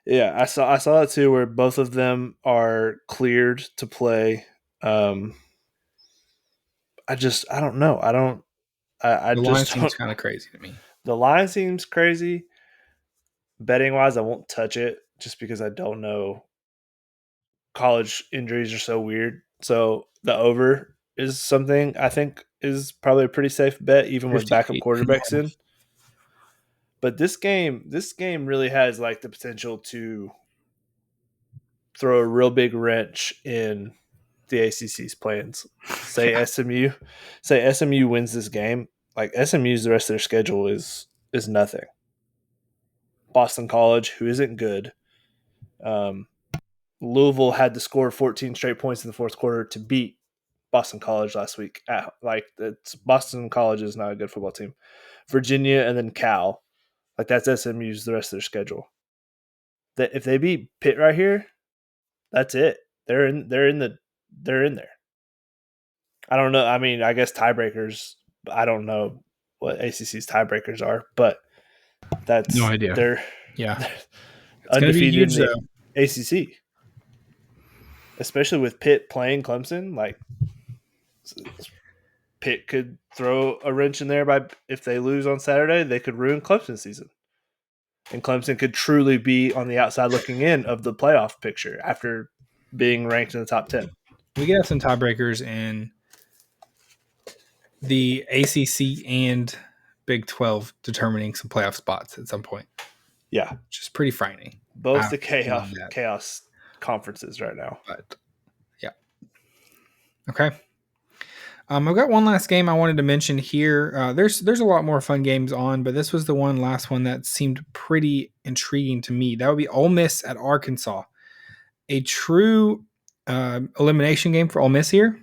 Yeah, I saw that too, where both of them are cleared to play. I don't know. The line seems kind of crazy to me. The line seems crazy. Betting wise, I won't touch it just because I don't know. College injuries are so weird. So the over is something I think is probably a pretty safe bet, even with backup quarterbacks in. But this game really has like the potential to throw a real big wrench in the ACC's plans. Say SMU wins this game. Like SMU's the rest of their schedule is nothing. Boston College, who isn't good. Louisville had to score 14 straight points in the fourth quarter to beat Boston College last week. Boston College is not a good football team. Virginia and then Cal. Like that's SMU's the rest of their schedule. That if they beat Pitt right here, that's it. They're in there. I don't know. I mean, I guess tiebreakers. I don't know what ACC's tiebreakers are, but that's no idea. They're it's undefeated in the ACC, especially with Pitt playing Clemson. Like Pitt could throw a wrench in there if they lose on Saturday, they could ruin Clemson's season, and Clemson could truly be on the outside looking in of the playoff picture after being ranked in the top 10. We could have some tiebreakers in the ACC and Big 12 determining some playoff spots at some point. Yeah. Which is pretty frightening. Both the chaos conferences right now. But yeah. Okay. I've got one last game I wanted to mention here. There's a lot more fun games on, but this was the last one that seemed pretty intriguing to me. That would be Ole Miss at Arkansas. A true elimination game for Ole Miss here.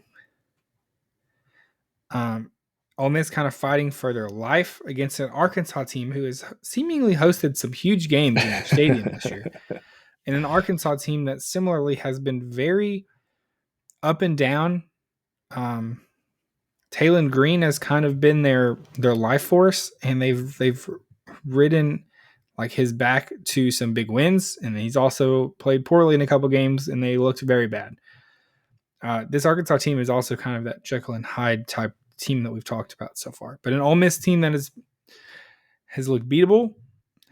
Ole Miss kind of fighting for their life against an Arkansas team who has seemingly hosted some huge games in their stadium this year. And an Arkansas team that similarly has been very up and down. Talon Green has kind of been their life force, and they've ridden like his back to some big wins, and he's also played poorly in a couple games, and they looked very bad. This Arkansas team is also kind of that Jekyll and Hyde type team that we've talked about so far, but an Ole Miss team that has looked beatable,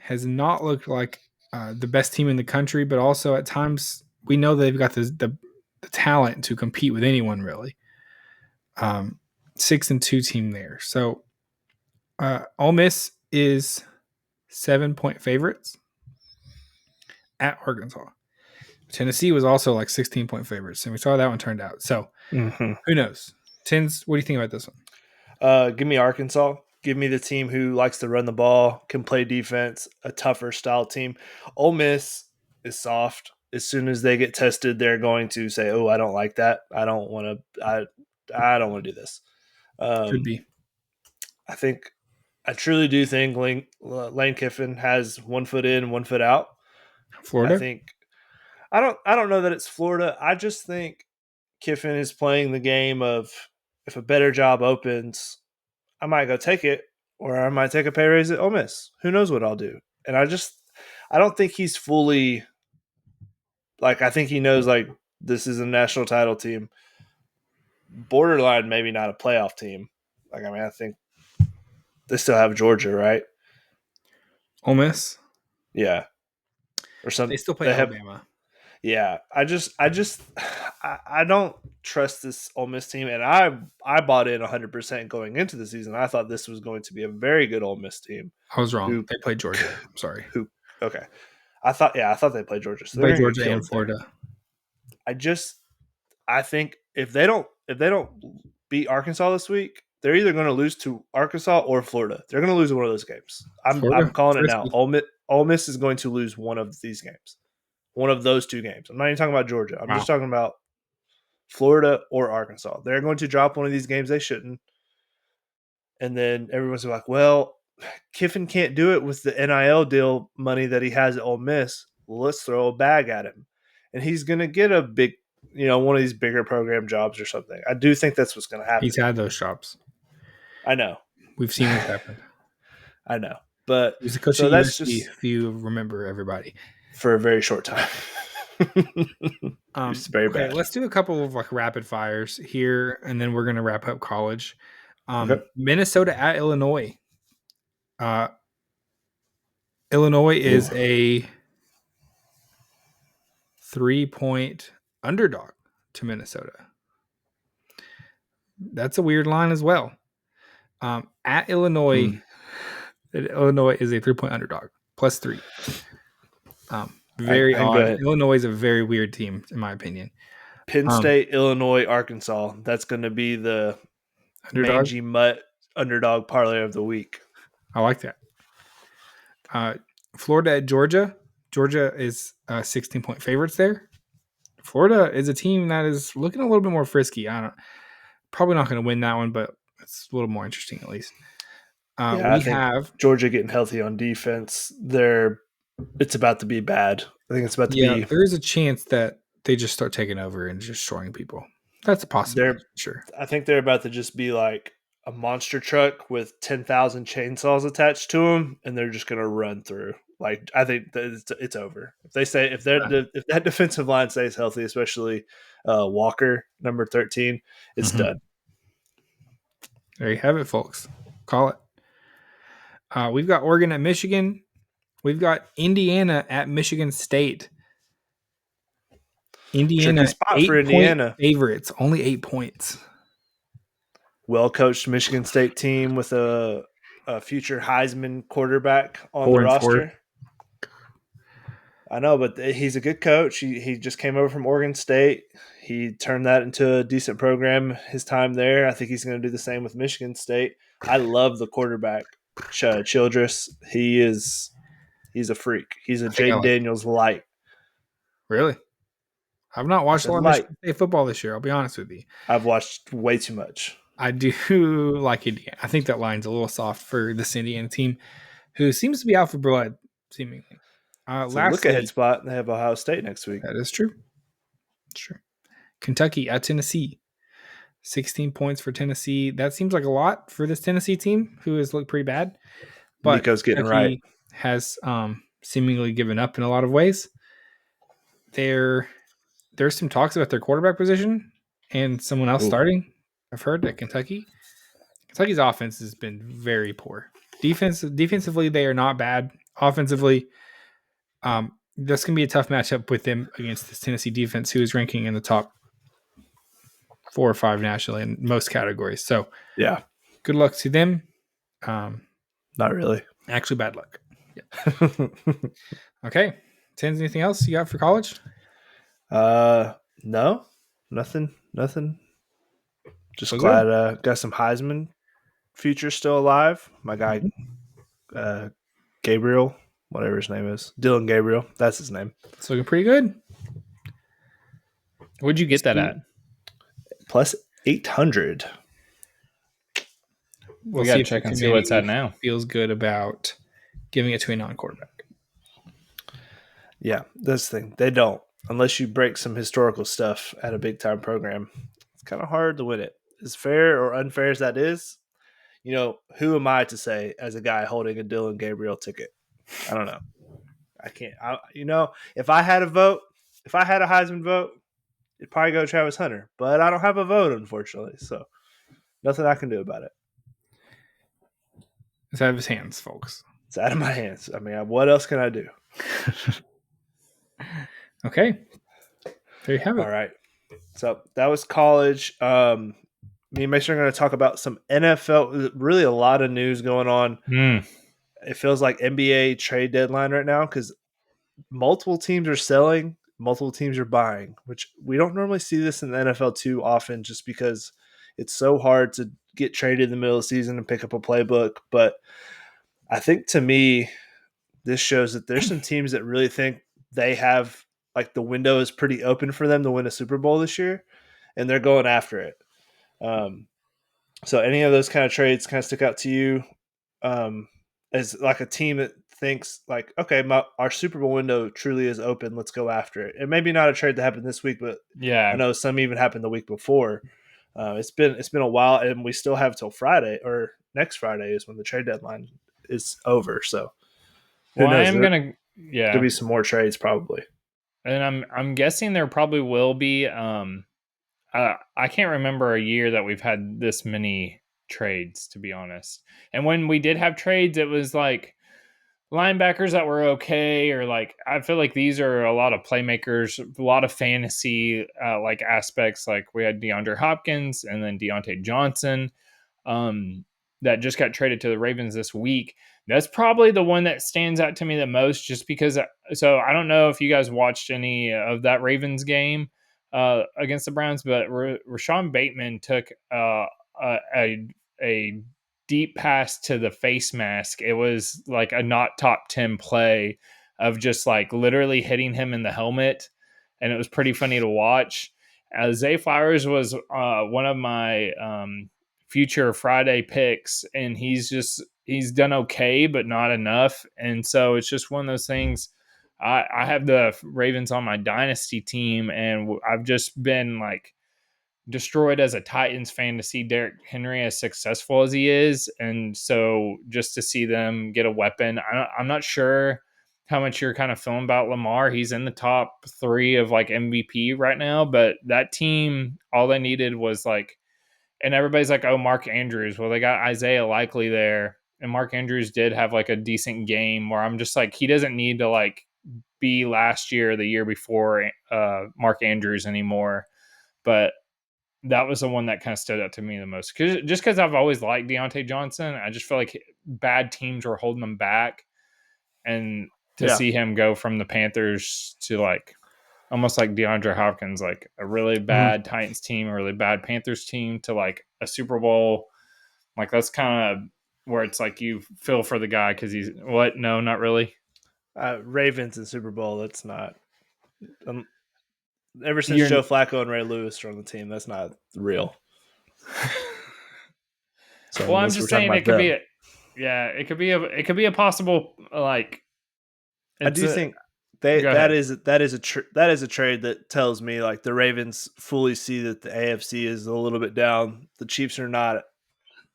has not looked like the best team in the country, but also at times we know they've got the talent to compete with anyone really. 6-2 team there. So Ole Miss is 7-point favorites at Arkansas. Tennessee was also like 16-point favorites, and we saw how that one turned out. So who knows? Tins, what do you think about this one? Give me Arkansas. Give me the team who likes to run the ball, can play defense, a tougher style team. Ole Miss is soft. As soon as they get tested, they're going to say, "Oh, I don't like that. I don't want to. I don't want to do this." Could be. I truly do think Lane Kiffin has 1 foot in, 1 foot out. Florida. I don't know that it's Florida. I just think Kiffin is playing the game of if a better job opens, I might go take it, or I might take a pay raise at Ole Miss. Who knows what I'll do? And I don't think he's fully like, I think he knows like this is a national title team. Borderline, maybe not a playoff team. Like, I mean, I think they still have Georgia, right? Ole Miss? Yeah. Or something. They still play Alabama. Yeah. I don't trust this Ole Miss team. And I bought in 100% going into the season. I thought this was going to be a very good Ole Miss team. I was wrong. They played Georgia. I'm sorry. Okay. I thought they played Georgia. So they played Georgia and Florida. I think if they don't beat Arkansas this week, they're either going to lose to Arkansas or Florida. They're going to lose one of those games. I'm calling it now. Ole Miss is going to lose one of these games. One of those two games. I'm not even talking about Georgia. I'm just talking about Florida or Arkansas. They're going to drop one of these games they shouldn't. And then everyone's like, well, Kiffin can't do it with the NIL deal money that he has at Ole Miss. Well, let's throw a bag at him. And he's going to get a big, one of these bigger program jobs or something. I do think that's what's going to happen. He's had those jobs. I know. We've seen what's happened. I know. But He was the coach so of that's USC, just if you remember everybody. for a very short time. It's very Okay, bad. let's do a couple of like rapid fires here, and then we're gonna wrap up college. Okay. Minnesota at Illinois. Illinois is a 3-point underdog to Minnesota. That's a weird line as well. At Illinois, Illinois is a 3-point underdog, +3. Very I can go odd. ahead. Illinois is a very weird team, in my opinion. Penn State, Illinois, Arkansas. That's going to be the Underdog. mangy mutt underdog parlay of the week. I like that. Florida at Georgia. Georgia is 16-point favorites there. Florida is a team that is looking a little bit more frisky. Probably not going to win that one, but it's a little more interesting at least. I think Georgia getting healthy on defense. It's about to be bad. I think it's about to be. There is a chance that they just start taking over and just destroying people. That's a possibility. Sure. I think they're about to just be like a monster truck with 10,000 chainsaws attached to them, and they're just going to run through. Like, I think that it's over. If that defensive line stays healthy, especially Walker, number 13, it's done. There you have it, folks. Call it. We've got Oregon at Michigan. We've got Indiana at Michigan State. Indiana, spot for Indiana. Favorites, only 8 points. Well-coached Michigan State team with a future Heisman quarterback on the roster. I know, but he's a good coach. He just came over from Oregon State. He turned that into a decent program his time there. I think he's going to do the same with Michigan State. I love the quarterback, Childress. He's a freak. He's a Jaden Daniels light. Really? I've not watched a lot of Michigan State football this year. I'll be honest with you. I've watched way too much. I do like Indiana. I think that line's a little soft for this Indiana team, who seems to be out for blood, seemingly. Look ahead spot. They have Ohio State next week. That is true. It's true. Kentucky at Tennessee. 16 points for Tennessee. That seems like a lot for this Tennessee team, who has looked pretty bad. But Nico's getting right. Has seemingly given up in a lot of ways. There's some talks about their quarterback position and someone else starting. I've heard that Kentucky's offense has been very poor. Defensively, they are not bad. Offensively, that's going to be a tough matchup with them against this Tennessee defense, who is ranking in the top 4 or 5 nationally in most categories. So, yeah, good luck to them. Not really. Actually, bad luck. Yeah. Okay. Tens, anything else you got for college? No, nothing. Just glad got some Heisman future still alive. My guy, Gabriel, whatever his name is, Dylan Gabriel. That's his name. It's looking pretty good. Where'd you get that at? Plus 800. We got to check and see what's at now. Feels good about giving it to a non-quarterback. Yeah, that's the thing. They don't. Unless you break some historical stuff at a big-time program, it's kind of hard to win it. As fair or unfair as that is, who am I to say as a guy holding a Dylan Gabriel ticket? I don't know. I can't. If I had a vote, if I had a Heisman vote, it'd probably go Travis Hunter. But I don't have a vote, unfortunately. So nothing I can do about it. It's out of his hands, folks. It's out of my hands. I mean, what else can I do? Okay. There you have it. All right. So that was college. Me and Mason are going to talk about some NFL. Really a lot of news going on. It feels like NBA trade deadline right now because multiple teams are selling, multiple teams are buying, which we don't normally see this in the NFL too often just because it's so hard to get traded in the middle of the season and pick up a playbook. But I think to me, this shows that there's some teams that really think they have like the window is pretty open for them to win a Super Bowl this year, and they're going after it. So any of those kind of trades kind of stick out to you as like a team that thinks like, okay, our Super Bowl window truly is open. Let's go after it. And maybe not a trade that happened this week, but yeah, I know some even happened the week before. It's been a while, and we still have till Friday, or next Friday is when the trade deadline is over. So who Well, I knows? am There gonna, could yeah, be some more trades probably. and I'm guessing there probably will be. I can't remember a year that we've had this many trades, to be honest. And when we did have trades, it was like linebackers that were okay, or like I feel like these are a lot of playmakers, a lot of fantasy like aspects. Like we had DeAndre Hopkins and then Deontay Johnson um, that just got traded to the Ravens this week. That's probably the one that stands out to me the most, just because. So I don't know if you guys watched any of that Ravens game against the Browns, but Rashawn Bateman took a deep pass to the face mask. It was like a not top 10 play of just like literally hitting him in the helmet. And it was pretty funny to watch. Zay Flowers was one of my future Friday picks, and he's done okay, but not enough. And so it's just one of those things. I have the Ravens on my dynasty team, and I've just been like destroyed as a Titans fan to see Derrick Henry as successful as he is. And so just to see them get a weapon, I'm not sure how much you're kind of feeling about Lamar. He's in the top 3 of like MVP right now, but that team, all they needed was like, and everybody's like, oh, Mark Andrews. Well, they got Isaiah Likely there. And Mark Andrews did have like a decent game where I'm just like, he doesn't need to like be last year or the year before Mark Andrews anymore. But that was the one that kind of stood out to me the most. Just because I've always liked Deontay Johnson, I just feel like bad teams were holding him back. And to Yeah. see him go from the Panthers to like almost like DeAndre Hopkins, like a really bad Titans team, a really bad Panthers team, to like a Super Bowl, like that's kind of where it's like you feel for the guy because he's what? No, not really. Ravens and Super Bowl. That's not. Ever since You're Joe Flacco and Ray Lewis are on the team, that's not real. So well, I'm unless we're just talking saying about it could them, be it could be a possible like. I do think Go that ahead. is a trade that tells me like the Ravens fully see that the AFC is a little bit down. The Chiefs are not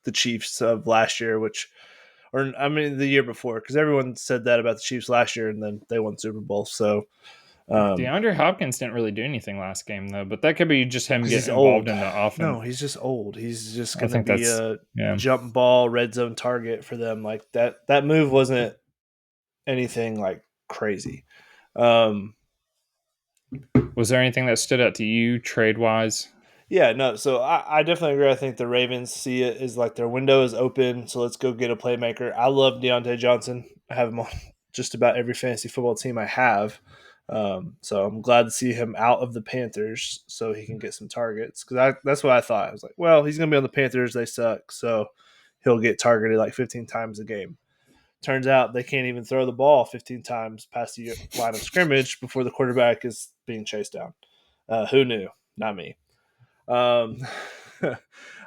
the Chiefs of last year, the year before, because everyone said that about the Chiefs last year, and then they won Super Bowl. So DeAndre Hopkins didn't really do anything last game though, but that could be just him because he's getting involved old. in the offense. No, he's just old. He's just I going to think be that's a yeah. jump ball red zone target for them. Like that move wasn't anything like crazy. Was there anything that stood out to you trade wise? Yeah, no. So I definitely agree. I think the Ravens see it as like their window is open. So let's go get a playmaker. I love Deontay Johnson. I have him on just about every fantasy football team I have. So I'm glad to see him out of the Panthers so he can get some targets. Because that's what I thought. I was like, well, he's going to be on the Panthers. They suck. So he'll get targeted like 15 times a game. Turns out they can't even throw the ball 15 times past the line of scrimmage before the quarterback is being chased down. Who knew? Not me. I don't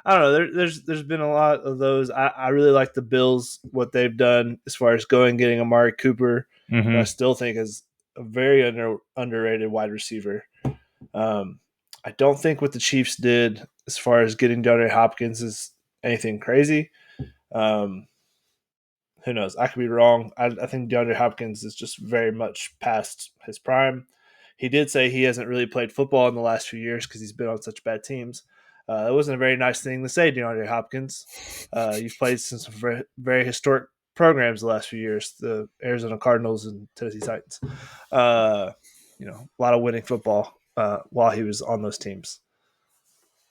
know. There's been a lot of those. I really like the Bills, what they've done as far as getting Amari Cooper, who I still think is a very underrated wide receiver. I don't think what the Chiefs did as far as getting DeAndre Hopkins is anything crazy. Who knows? I could be wrong. I think DeAndre Hopkins is just very much past his prime. He did say he hasn't really played football in the last few years because he's been on such bad teams. It wasn't a very nice thing to say, DeAndre Hopkins. You've played some very, very historic programs the last few years, the Arizona Cardinals and Tennessee Titans. A lot of winning football while he was on those teams.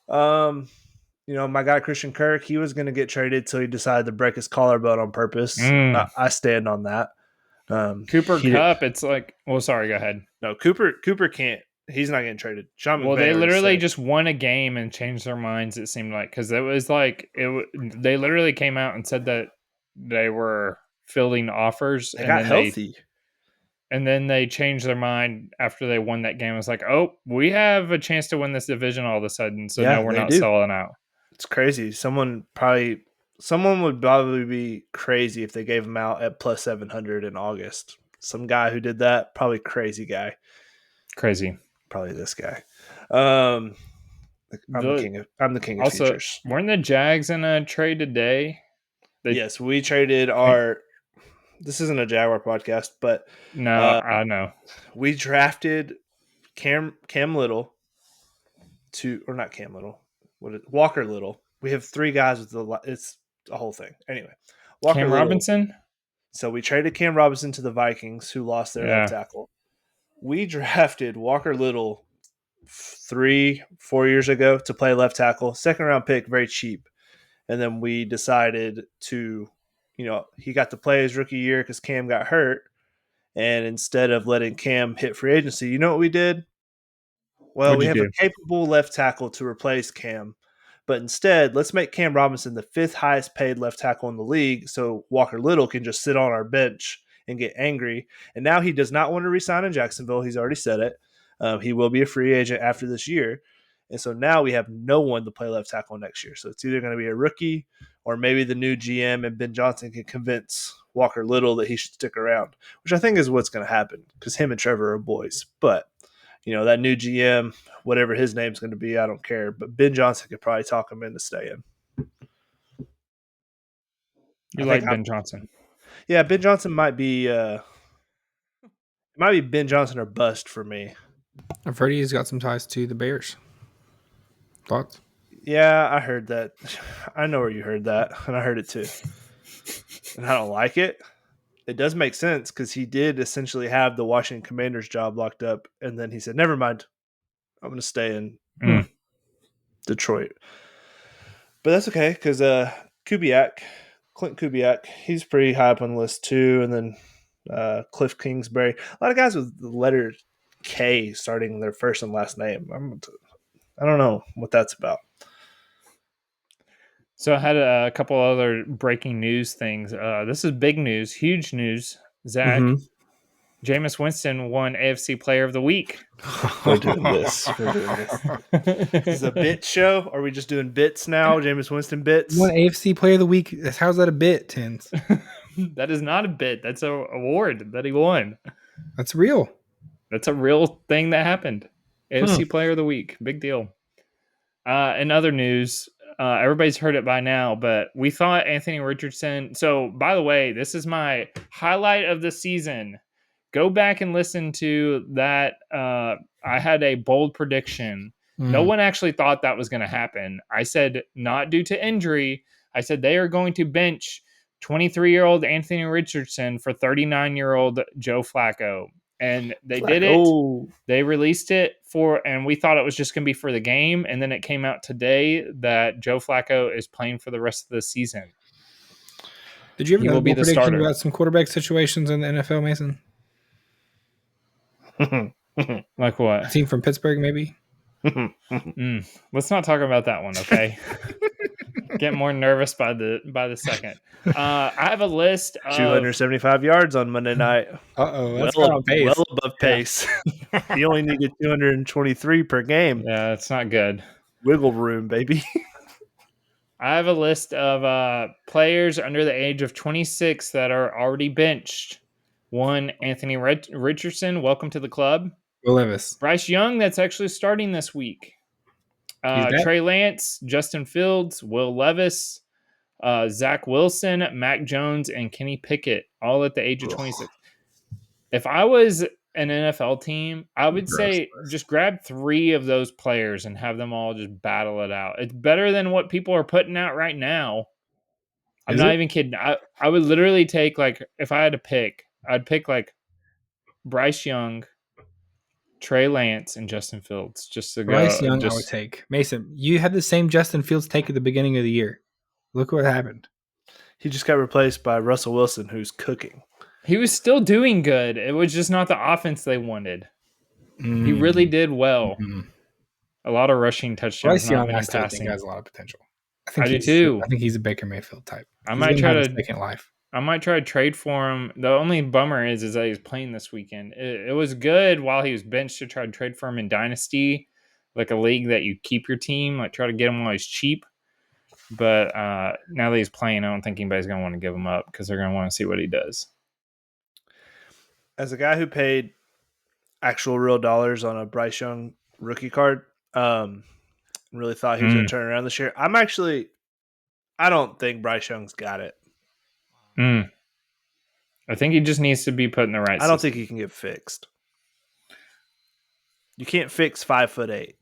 My guy Christian Kirk, he was going to get traded till he decided to break his collarbone on purpose. I stand on that. Cooper Kupp, it's like, well, sorry, go ahead. No, Cooper can't. He's not getting traded. Sean Well, McVay they literally said, just won a game and changed their minds. It seemed like because it was like they literally came out and said that they were fielding offers, they got healthy. And then they changed their mind after they won that game. It was like, oh, we have a chance to win this division all of a sudden. So no, we're not selling out. It's crazy. Someone would probably be crazy if they gave him out at plus 700 in August. Some guy who did that, probably crazy guy. Crazy. Probably this guy. I'm the king of Also, futures. weren't the Jags in a trade today? Yes, we traded our. This isn't a Jaguar podcast, but no, I know we drafted Cam Little or not Cam Little. Walker Little. We have 3 guys with it's a whole thing. Anyway, Walker Cam Little. Robinson. So we traded Cam Robinson to the Vikings, who lost their left tackle. We drafted Walker Little 3-4 years ago to play left tackle. 2nd round pick, very cheap. And then we decided to, he got to play his rookie year because Cam got hurt. And instead of letting Cam hit free agency, you know what we did? Well, we have a capable left tackle to replace Cam. But instead, let's make Cam Robinson the 5th highest paid left tackle in the league so Walker Little can just sit on our bench and get angry. And now he does not want to resign in Jacksonville. He's already said it. He will be a free agent after this year. And so now we have no one to play left tackle next year. So it's either going to be a rookie or maybe the new GM and Ben Johnson can convince Walker Little that he should stick around, which I think is what's going to happen because him and Trevor are boys. But that new GM, whatever his name's going to be, I don't care. But Ben Johnson could probably talk him into staying. You like Ben Johnson? Yeah, Ben Johnson might be Ben Johnson or bust for me. I've heard he's got some ties to the Bears. Thoughts? Yeah, I heard that. I know where you heard that, and I heard it too. And I don't like it. It does make sense because he did essentially have the Washington Commanders job locked up, and then he said, never mind, I'm going to stay in Detroit. But that's okay because Clint Kubiak, he's pretty high up on the list too, and then Cliff Kingsbury. A lot of guys with the letter K starting their first and last name. I don't know what that's about. So I had a couple other breaking news things. This is big news, huge news. Zach, Jameis Winston won AFC Player of the Week. We're doing this. This is a bit show. Are we just doing bits now? Jameis Winston bits? Won AFC Player of the Week. How's that a bit, Tins? That is not a bit. That's an award that he won. That's real. That's a real thing that happened. AFC Player of the Week. Big deal. In other news, everybody's heard it by now, but we thought Anthony Richardson. So, by the way, this is my highlight of the season. Go back and listen to that. I had a bold prediction. No one actually thought that was going to happen. I said not due to injury. I said they are going to bench 23-year-old Anthony Richardson for 39-year-old Joe Flacco. And they did it. They released it and we thought it was just going to be for the game. And then it came out today that Joe Flacco is playing for the rest of the season. Did you ever have a prediction about some quarterback situations in the NFL, Mason? Like what? A team from Pittsburgh, maybe? Let's not talk about that one, okay? Get more nervous by the second. I have a list of 275 yards on Monday night. That's well above pace. He only needed 223 per game. Yeah, it's not good. Wiggle room, baby. I have a list of players under the age of 26 that are already benched. 1, Anthony Richardson, welcome to the club. Will Levis. Bryce Young, that's actually starting this week. Trey Lance, Justin Fields, Will Levis, Zach Wilson, Mac Jones, and Kenny Pickett, all at the age of 26. If I was an NFL team, I would say just grab 3 of those players and have them all just battle it out. It's better than what people are putting out right now. I'm not even kidding. I would literally take, if I had to pick, I'd pick Bryce Young, Trey Lance, and Justin Fields just to go. Bryce Young, I would take. Mason, you had the same Justin Fields take at the beginning of the year. Look what happened. He just got replaced by Russell Wilson, who's cooking. He was still doing good. It was just not the offense they wanted. He really did well. A lot of rushing touchdowns. Bryce Young, I still think has a lot of potential. I do too. I think he's a Baker Mayfield type. I might try to trade for him. The only bummer is that he's playing this weekend. It was good while he was benched to try to trade for him in Dynasty, like a league that you keep your team, try to get him while he's cheap. But now that he's playing, I don't think anybody's going to want to give him up because they're going to want to see what he does. As a guy who paid actual real dollars on a Bryce Young rookie card, and really thought he was going to turn around this year. I don't think Bryce Young's got it. I think he just needs to be put in the right I don't system. think he can get fixed. You can't fix 5'8".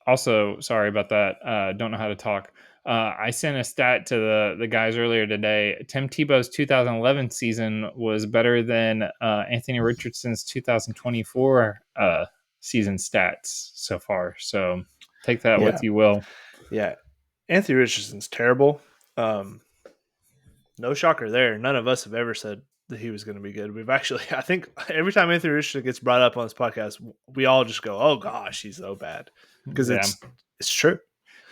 Also, sorry about that. Don't know how to talk. I sent a stat to the guys earlier today. Tim Tebow's 2011 season was better than Anthony Richardson's 2024 season stats so far. So take that with you will. Yeah. Anthony Richardson's terrible. No shocker there. None of us have ever said that he was going to be good. I think every time Anthony Richardson gets brought up on this podcast, we all just go, "Oh gosh, he's so bad," because it's true.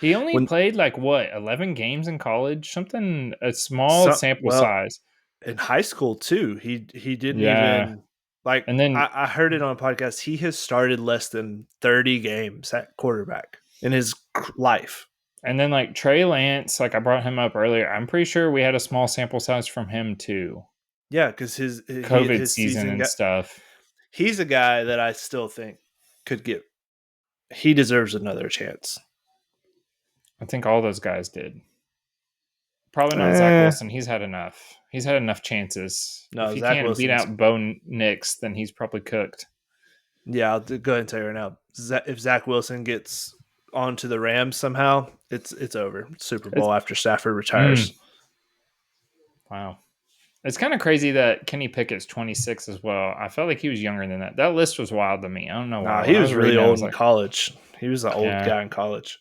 He only played 11 games in college, a small sample size. In high school too. He didn't even and then I heard it on a podcast. He has started less than 30 games at quarterback in his life. And then Trey Lance, I brought him up earlier. I'm pretty sure we had a small sample size from him too. Yeah, because his COVID season and stuff. He's a guy that I still think he deserves another chance. I think all those guys did. Probably not Zach Wilson. He's had enough. He's had enough chances. No, if he can't beat out Bo Nix, then he's probably cooked. Yeah, I'll go ahead and tell you right now. If Zach Wilson gets onto the Rams somehow, it's over. Super Bowl after Stafford retires. Wow. It's kind of crazy that Kenny Pickett's 26 as well. I felt like he was younger than that. That list was wild to me. I don't know why. He was really old in college. He was an old guy in college.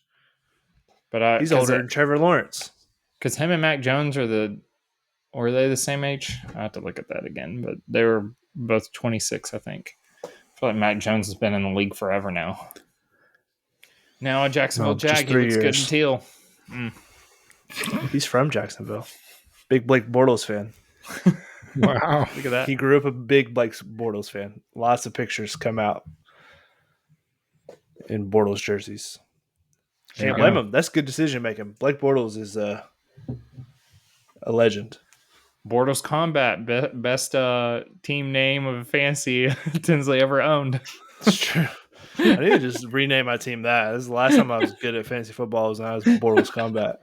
But he's older than Trevor Lawrence. Because him and Mac Jones were they the same age? I have to look at that again. But they were both 26, I think. I feel like Mac Jones has been in the league forever now. Now a Jacksonville Jag. He looks good in teal. He's from Jacksonville. Big Blake Bortles fan. Wow. Look at that. He grew up a big Blake Bortles fan. Lots of pictures come out in Bortles jerseys. Can't blame him. That's good decision making. Blake Bortles is a legend. Bortles Combat, best team name of a fantasy Tinsley ever owned. It's true. I need to just rename my team that. This is the last time I was good at fantasy football was when I was Bortles Combat.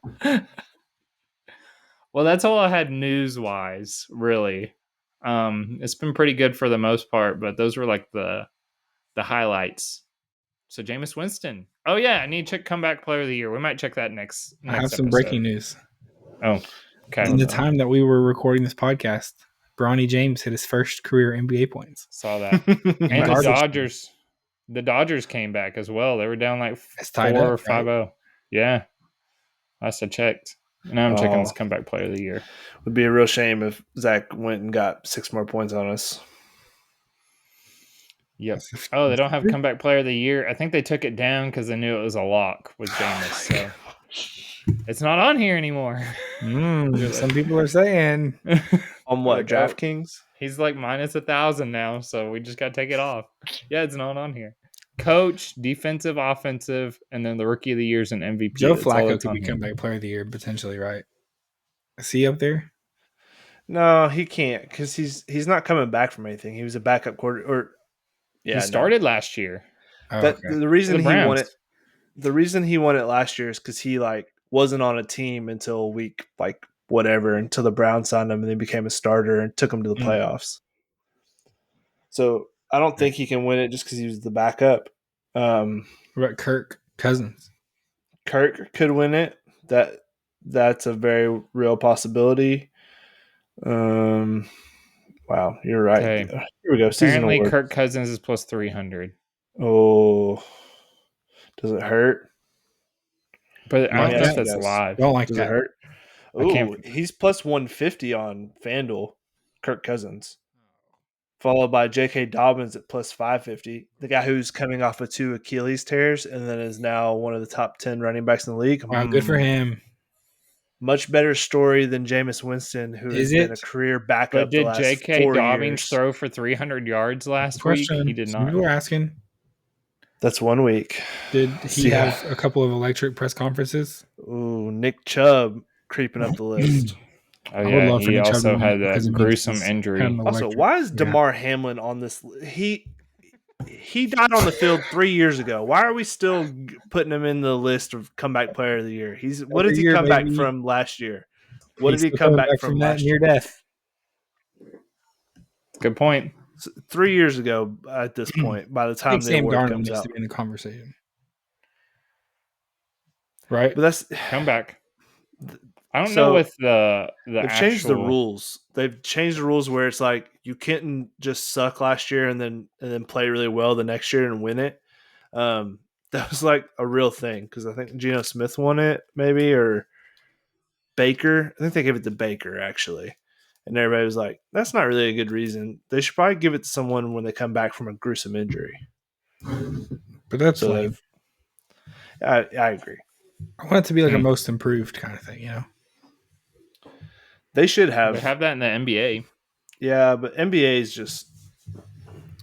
Well, that's all I had news-wise, really. It's been pretty good for the most part, but those were the highlights. So Jameis Winston. Oh yeah, I need to check comeback player of the year. We might check that next I have some breaking news. Oh, okay. In the time that we were recording this podcast, Bronny James hit his first career NBA points. Saw that. And the Dodgers came back as well. They were down 4 or 5-0. Right? Yeah. Last I checked. Now I'm checking this comeback player of the year. Would be a real shame if Zach went and got 6 more points on us. Yep. Oh, they don't have comeback player of the year. I think they took it down because they knew it was a lock with Jameis. So it's not on here anymore. Some people are saying. On what, DraftKings? He's minus 1,000 now, so we just got to take it off. Yeah, it's not on here. Coach, defensive, offensive, and then the rookie of the year is an MVP. Joe Flacco could be comeback player of the year potentially, right? Is he up there? No, he can't because he's not coming back from anything. He was a backup quarter. He started last year. The reason he won it last year is because he wasn't on a team until week until the Browns signed him and then became a starter and took him to the playoffs. So I don't think he can win it just because he was the backup. What about Kirk Cousins? Kirk could win it. That's a very real possibility. Wow, you're right. Okay. Here we go. Apparently, Kirk Cousins is plus 300. Oh, does it hurt? But I don't know if that's live. Don't like does that. It hurt? Oh, he's plus 150 on FanDuel. Kirk Cousins, followed by J.K. Dobbins at plus 550. The guy who's coming off of 2 Achilles tears and then is now one of the top 10 running backs in the league. Wow, good for him. Much better story than Jameis Winston, who has been a career backup. But did J.K. Dobbins throw for 300 yards last week? He did not. People were asking. That's 1 week. Did he have a couple of electric press conferences? Ooh, Nick Chubb creeping up the list. Oh, yeah. He also had a gruesome injury. Also, why is Damar Hamlin on this? he died on the field 3 years ago. Why are we still putting him in the list of comeback player of the year? What did he come back from last year? What did he come back from that last near year? death? Good point. 3 years ago at this point, by the time the Sam award Darnold comes needs out. to be in the conversation. Right? But that's Comeback. I don't So, know with the they've changed the rules. They've changed the rules where it's like you couldn't just suck last year and then play really well the next year and win it. That was like a real thing because I think Geno Smith won it, maybe, or Baker. I think they gave it to Baker actually, and everybody was like, "That's not really a good reason. They should probably give it to someone when they come back from a gruesome injury." But that's So lame. I agree. I want it to be like a most improved kind of thing, you know? They should have. They have that in the NBA. Yeah, but NBA is just.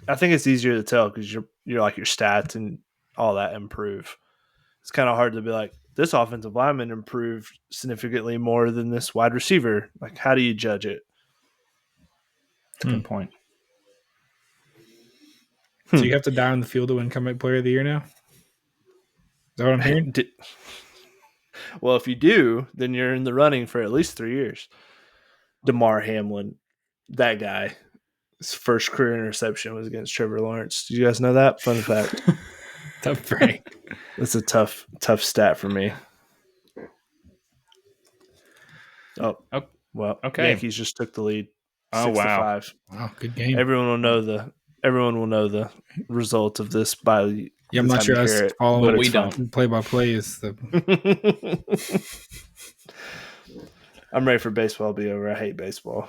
I think it's easier to tell because you're like your stats and all that improve. It's kind of hard to be like this offensive lineman improved significantly more than this wide receiver. Like, how do you judge it? That's a good point. So you have to die on the field to win comeback player of the year now? Is that what I'm hearing? Well, if you do, then you're in the running for at least 3 years. DeMar Hamlin, that guy, his first career interception was against Trevor Lawrence. Did you guys know that? Fun fact. Tough break. That's a tough stat for me. Oh, well, okay. Yankees just took the lead. Oh, wow. 6-5. Wow, good game. Everyone will know the result of this by. Yeah, I'm not sure us following, but we don't. Play by play is the. I'm ready for baseball to be over. I hate baseball.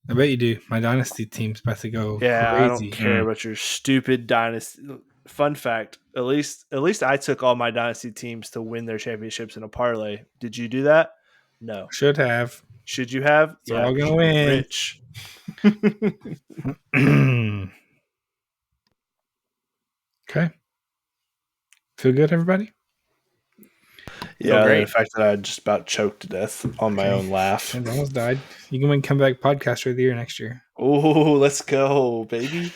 I bet you do. My dynasty team's about to go Yeah, crazy. I don't care about your stupid dynasty. Fun fact: at least I took all my dynasty teams to win their championships in a parlay. Did you do that? No. Should have. Should you have? They're all gonna win. Rich. Okay. Feel good, everybody? Yeah, the fact that I just about choked to death on my own laugh. I almost died. You can win comeback podcaster of the year next year. Oh, let's go, baby.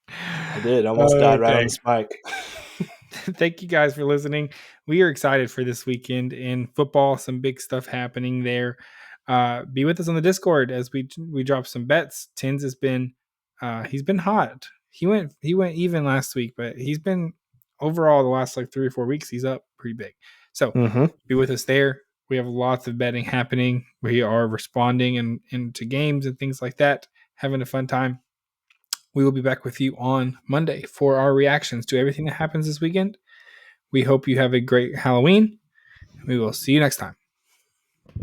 I did. Almost died right on this mic. Thank you guys for listening. We are excited for this weekend in football. Some big stuff happening there. Be with us on the Discord as we drop some bets. Tins has been he's been hot. He went even last week, but he's been overall the last like 3 or 4 weeks. He's up pretty big. So be with us there. We have lots of betting happening. We are responding into games and things like that. Having a fun time. We will be back with you on Monday for our reactions to everything that happens this weekend. We hope you have a great Halloween. We will see you next time.